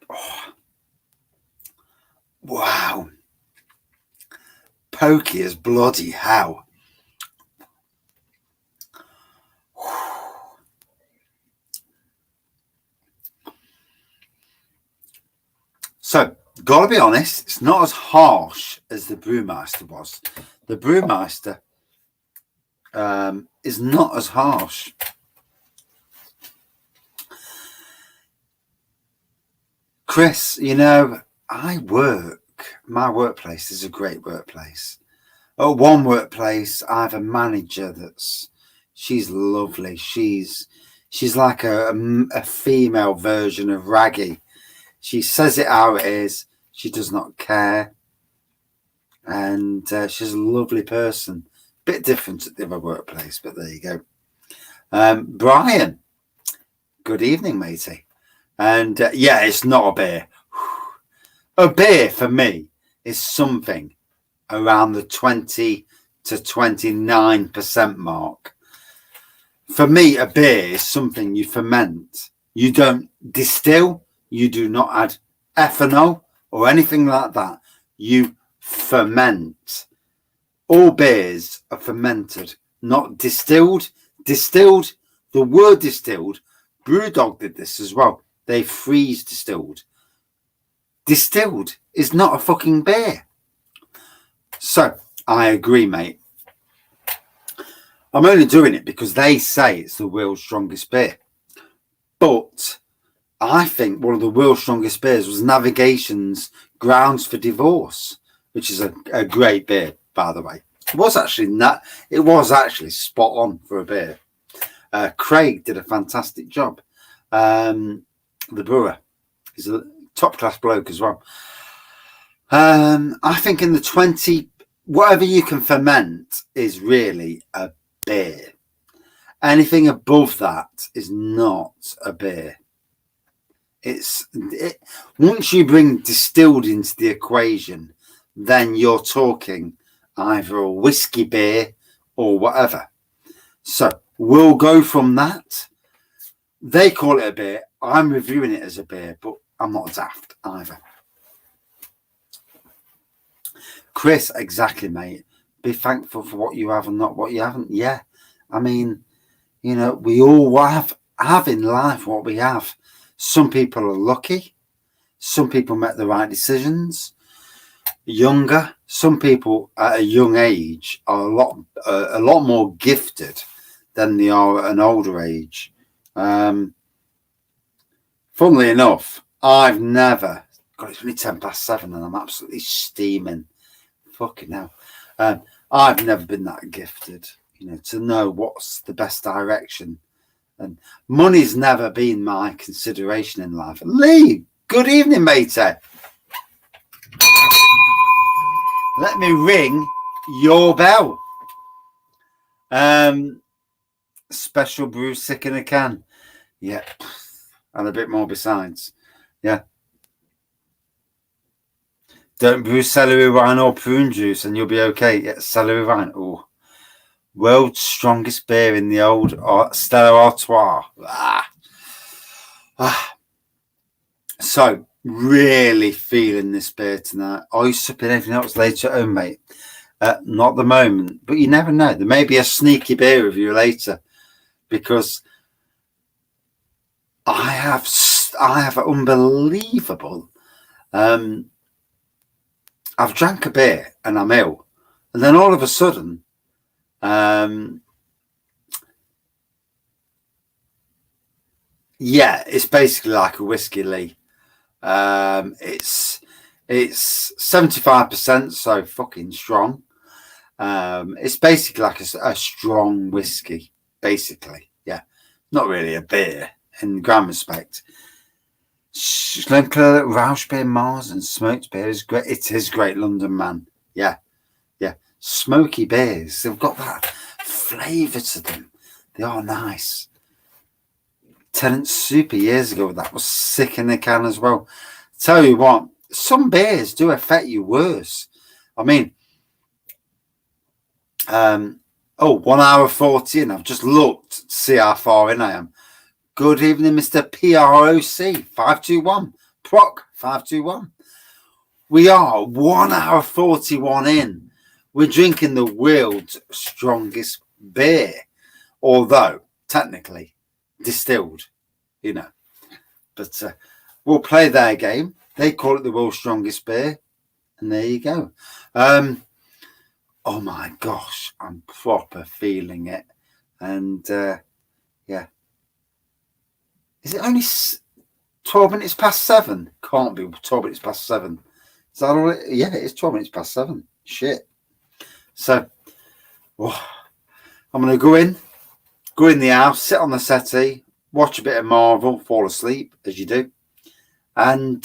Oh. Wow. Pokey as bloody hell. So, gotta be honest, it's not as harsh as the Brewmeister was. The Brewmeister is not as harsh. Chris, you know, my workplace is a great workplace. At one workplace, I have a manager she's lovely. She's like a female version of Raggy. She says it how it is. She does not care. And she's a lovely person. Bit different at the other workplace, but there you go. Brian, good evening, matey. And yeah, it's not a beer. A beer for me is something around the 20 to 29% mark. For me, a beer is something you ferment. You don't distill. You do not add ethanol or anything like that. You ferment. All beers are fermented, not distilled. Distilled, the word distilled, Brewdog did this as well. They freeze distilled. Distilled is not a fucking beer. So, I agree, mate. I'm only doing it because they say it's the world's strongest beer. But I think one of the world's strongest beers was Navigation's Grounds for Divorce, which is a great beer, by the way. It was actually spot on for a beer. Craig did a fantastic job. The brewer, he's a top class bloke as well. I think in the 20, whatever you can ferment is really a beer. Anything above that is not a beer. Once you bring distilled into the equation, then you're talking either a whiskey beer or whatever. So we'll go from that. They call it a beer. I'm reviewing it as a beer, but I'm not daft either. Chris, exactly, mate. Be thankful for what you have and not what you haven't. Yeah. I mean, you know, we all have in life what we have. Some people are lucky. Some people make the right decisions. Younger. Some people at a young age are a lot more gifted than they are at an older age. Funnily enough, I've never... God, it's only 7:10 and I'm absolutely steaming. Fucking hell. I've never been that gifted, you know, to know what's the best direction. And money's never been my consideration in life. Lee, good evening, matey. let me ring your bell. Special brew, sick in a can. Yeah. And a bit more besides. Yeah. Don't brew celery wine or prune juice and you'll be okay. Yeah, celery wine. Oh. World's strongest beer in the old Stella Artois. So, really feeling this beer tonight. Are you sipping anything else later at home, mate? Not at the moment, but you never know. There may be a sneaky beer review later, because I have unbelievable. I've drank a beer and I'm ill, and then all of a sudden, yeah, it's basically like a whiskey, Lee. It's 75%, so fucking strong. It's basically like a strong whiskey, basically. Yeah, not really a beer in grand respect. Schlenkerla, Rausch beer, Mars, and smoked beer is great. It is great, London man. Yeah, yeah. Smoky beers, they've got that flavour to them. They are nice. Tennant Super years ago, that was sick in the can as well. Tell you what, some beers do affect you worse. I mean, 1 hour 40, and I've just looked to see how far in I am. Good evening, Mr. PROC 521. Proc 521. We are 1 hour 41 in. We're drinking the world's strongest beer, although technically distilled, you know. But we'll play their game. They call it the world's strongest beer, and there you go. Oh my gosh, I'm proper feeling it. And yeah. Is it only 12 minutes past 7? Can't be 12 minutes past 7. Is that all? Yeah, it's 12 minutes past 7. Shit. So, I'm going to go in the house, sit on the settee, watch a bit of Marvel, fall asleep, as you do. And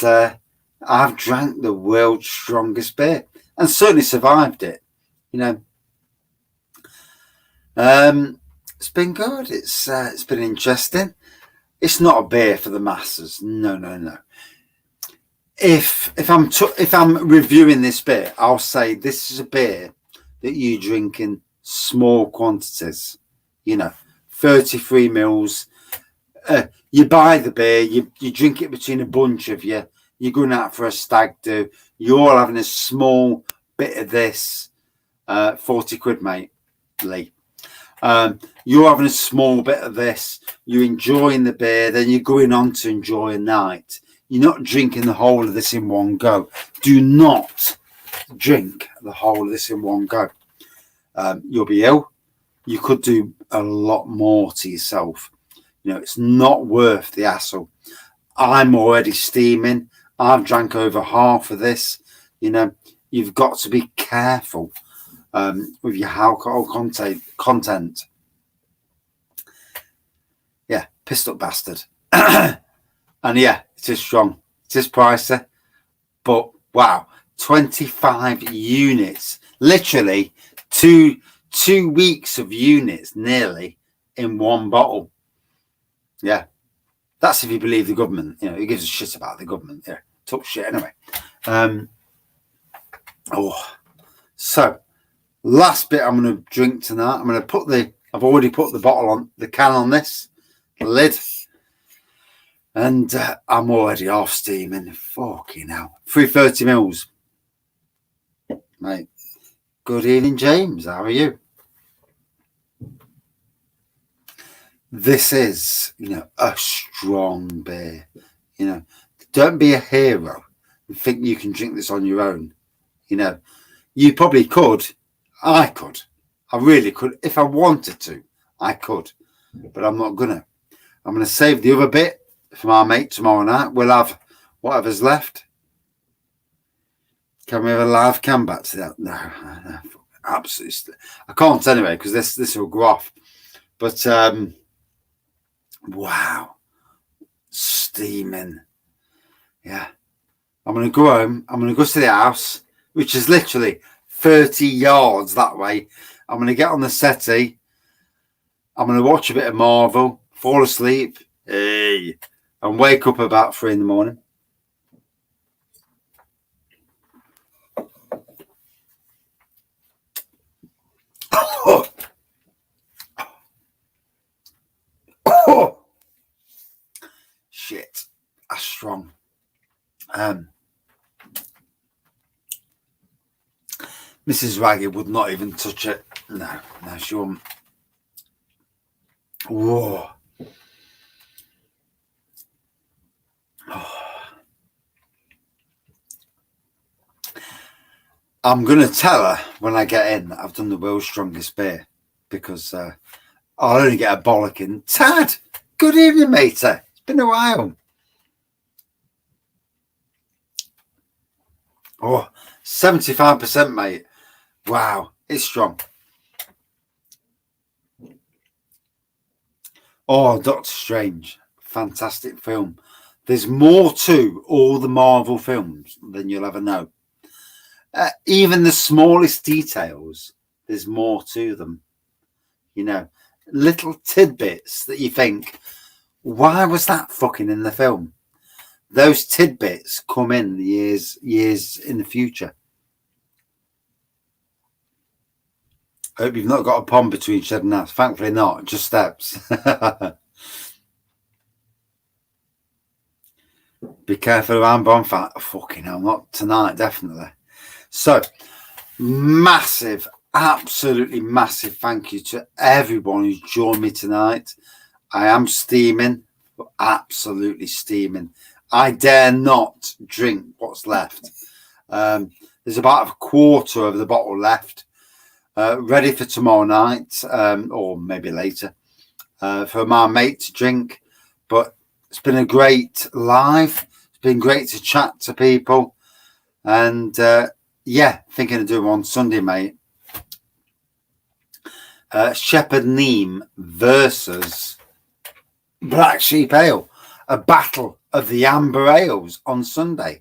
I've drank the world's strongest beer and certainly survived it. You know, it's been good. It's been interesting. It's not a beer for the masses. No. If I'm reviewing this beer, I'll say this is a beer that you drink in small quantities. You know, 33 mils. You buy the beer, you drink it between a bunch of you. You're going out for a stag do. You're all having a small bit of this. 40 quid, mate, Lee. You're having a small bit of this. You're enjoying the beer. Then you're going on to enjoy a night. You're not drinking the whole of this in one go. Do not drink the whole of this in one go. You'll be ill. You could do a lot more to yourself. You know, it's not worth the hassle. I'm already steaming. I've drank over half of this. You know, you've got to be careful with your alcohol content. Yeah, pissed up bastard. And yeah, it is strong. It is pricey. But wow, 25 units. Literally two weeks of units nearly in one bottle. Yeah. That's if you believe the government. You know, who gives a shit about the government? Yeah. Talk shit anyway. So last bit I'm going to drink tonight. I'm going to I've already put the can on this, the lid. And I'm already off steaming. Fucking hell. 330 mils. Mate. Good evening, James. How are you? This is, you know, a strong beer. You know, don't be a hero and think you can drink this on your own. You know, you probably could. I could. I really could. If I wanted to, I could. But I'm not going to. I'm going to save the other bit from our mate tomorrow night. We'll have whatever's left. Can we have a live cam back to that? No, absolutely. I can't anyway because this will go off. But wow, steaming. Yeah, I'm going to go home. I'm going to go to the house, which is literally 30 yards that way. I'm going to get on the settee. I'm going to watch a bit of Marvel, fall asleep, and wake up about 3 in the morning. Oh. Oh. Shit, that's strong. Mrs. Raggy would not even touch it. No, she wouldn't. Whoa. Oh. I'm going to tell her when I get in that I've done the world's strongest beer, because I'll only get a bollocking. Tad, good evening, matey. It's been a while. Oh, 75%, mate. Wow, it's strong. Oh, Doctor Strange. Fantastic film. There's more to all the Marvel films than you'll ever know. Even the smallest details, there's more to them. You know, little tidbits that you think, why was that fucking in the film? Those tidbits come in the years in the future. I hope you've not got a pond between shed and house. Thankfully not, just steps. Be careful around bonfire. Fucking hell, not tonight, definitely. So, massive, absolutely massive thank you to everyone who's joined me tonight. I am steaming, absolutely steaming. I dare not drink what's left. There's about a quarter of the bottle left, ready for tomorrow night, or maybe later, for my mate to drink. But it's been a great live. It's been great to chat to people. And yeah, thinking of doing one Sunday, mate. Shepherd Neame versus Black Sheep Ale, a battle of the amber ales on Sunday.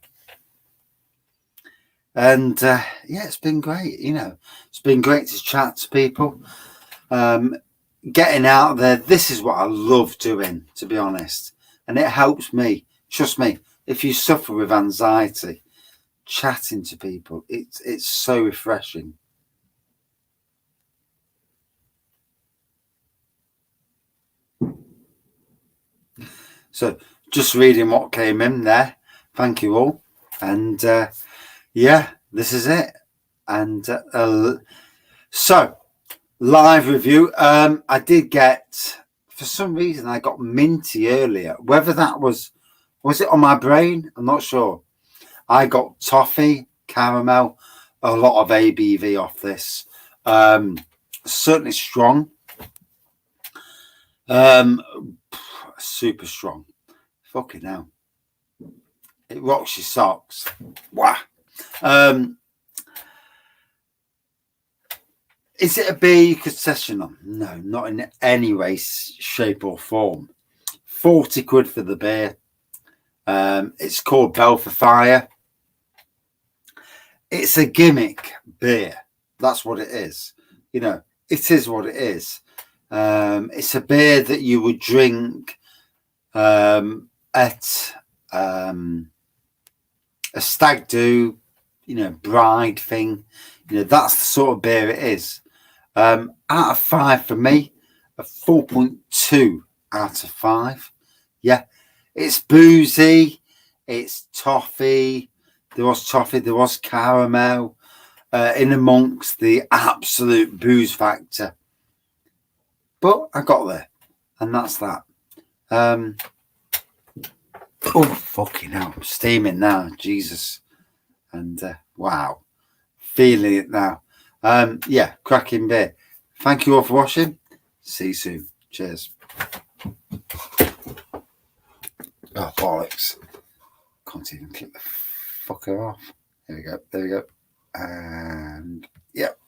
And yeah, it's been great. You know, it's been great to chat to people, getting out there. This is what I love doing, to be honest, and it helps me. Trust me, if you suffer with anxiety, chatting to people, it's so refreshing. So just reading what came in there. Thank you all. And yeah, this is it. And so live review. I did get, for some reason, I got minty earlier. Whether that was it on my brain? I'm not sure. I got toffee, caramel, a lot of ABV off this. Certainly strong. Super strong. Fucking hell. It rocks your socks. Wow. Is it a beer you could session on? No, not in any way, shape or form. 40 quid for the beer. It's called Belthir. It's a gimmick beer. That's what it is. You know, it is what it is. It's a beer that you would drink at a stag do, you know, bride thing. You know, that's the sort of beer it is. Out of 5 for me, a 4.2 out of 5. Yeah, it's boozy, it's toffee. There was caramel, in amongst the absolute booze factor. But I got there, and that's that. Oh, fucking hell. I'm steaming now. Jesus. And wow. Feeling it now. Yeah, cracking beer. Thank you all for watching. See you soon. Cheers. Oh, bollocks. Can't even click the fucker off. There we go. And, yep.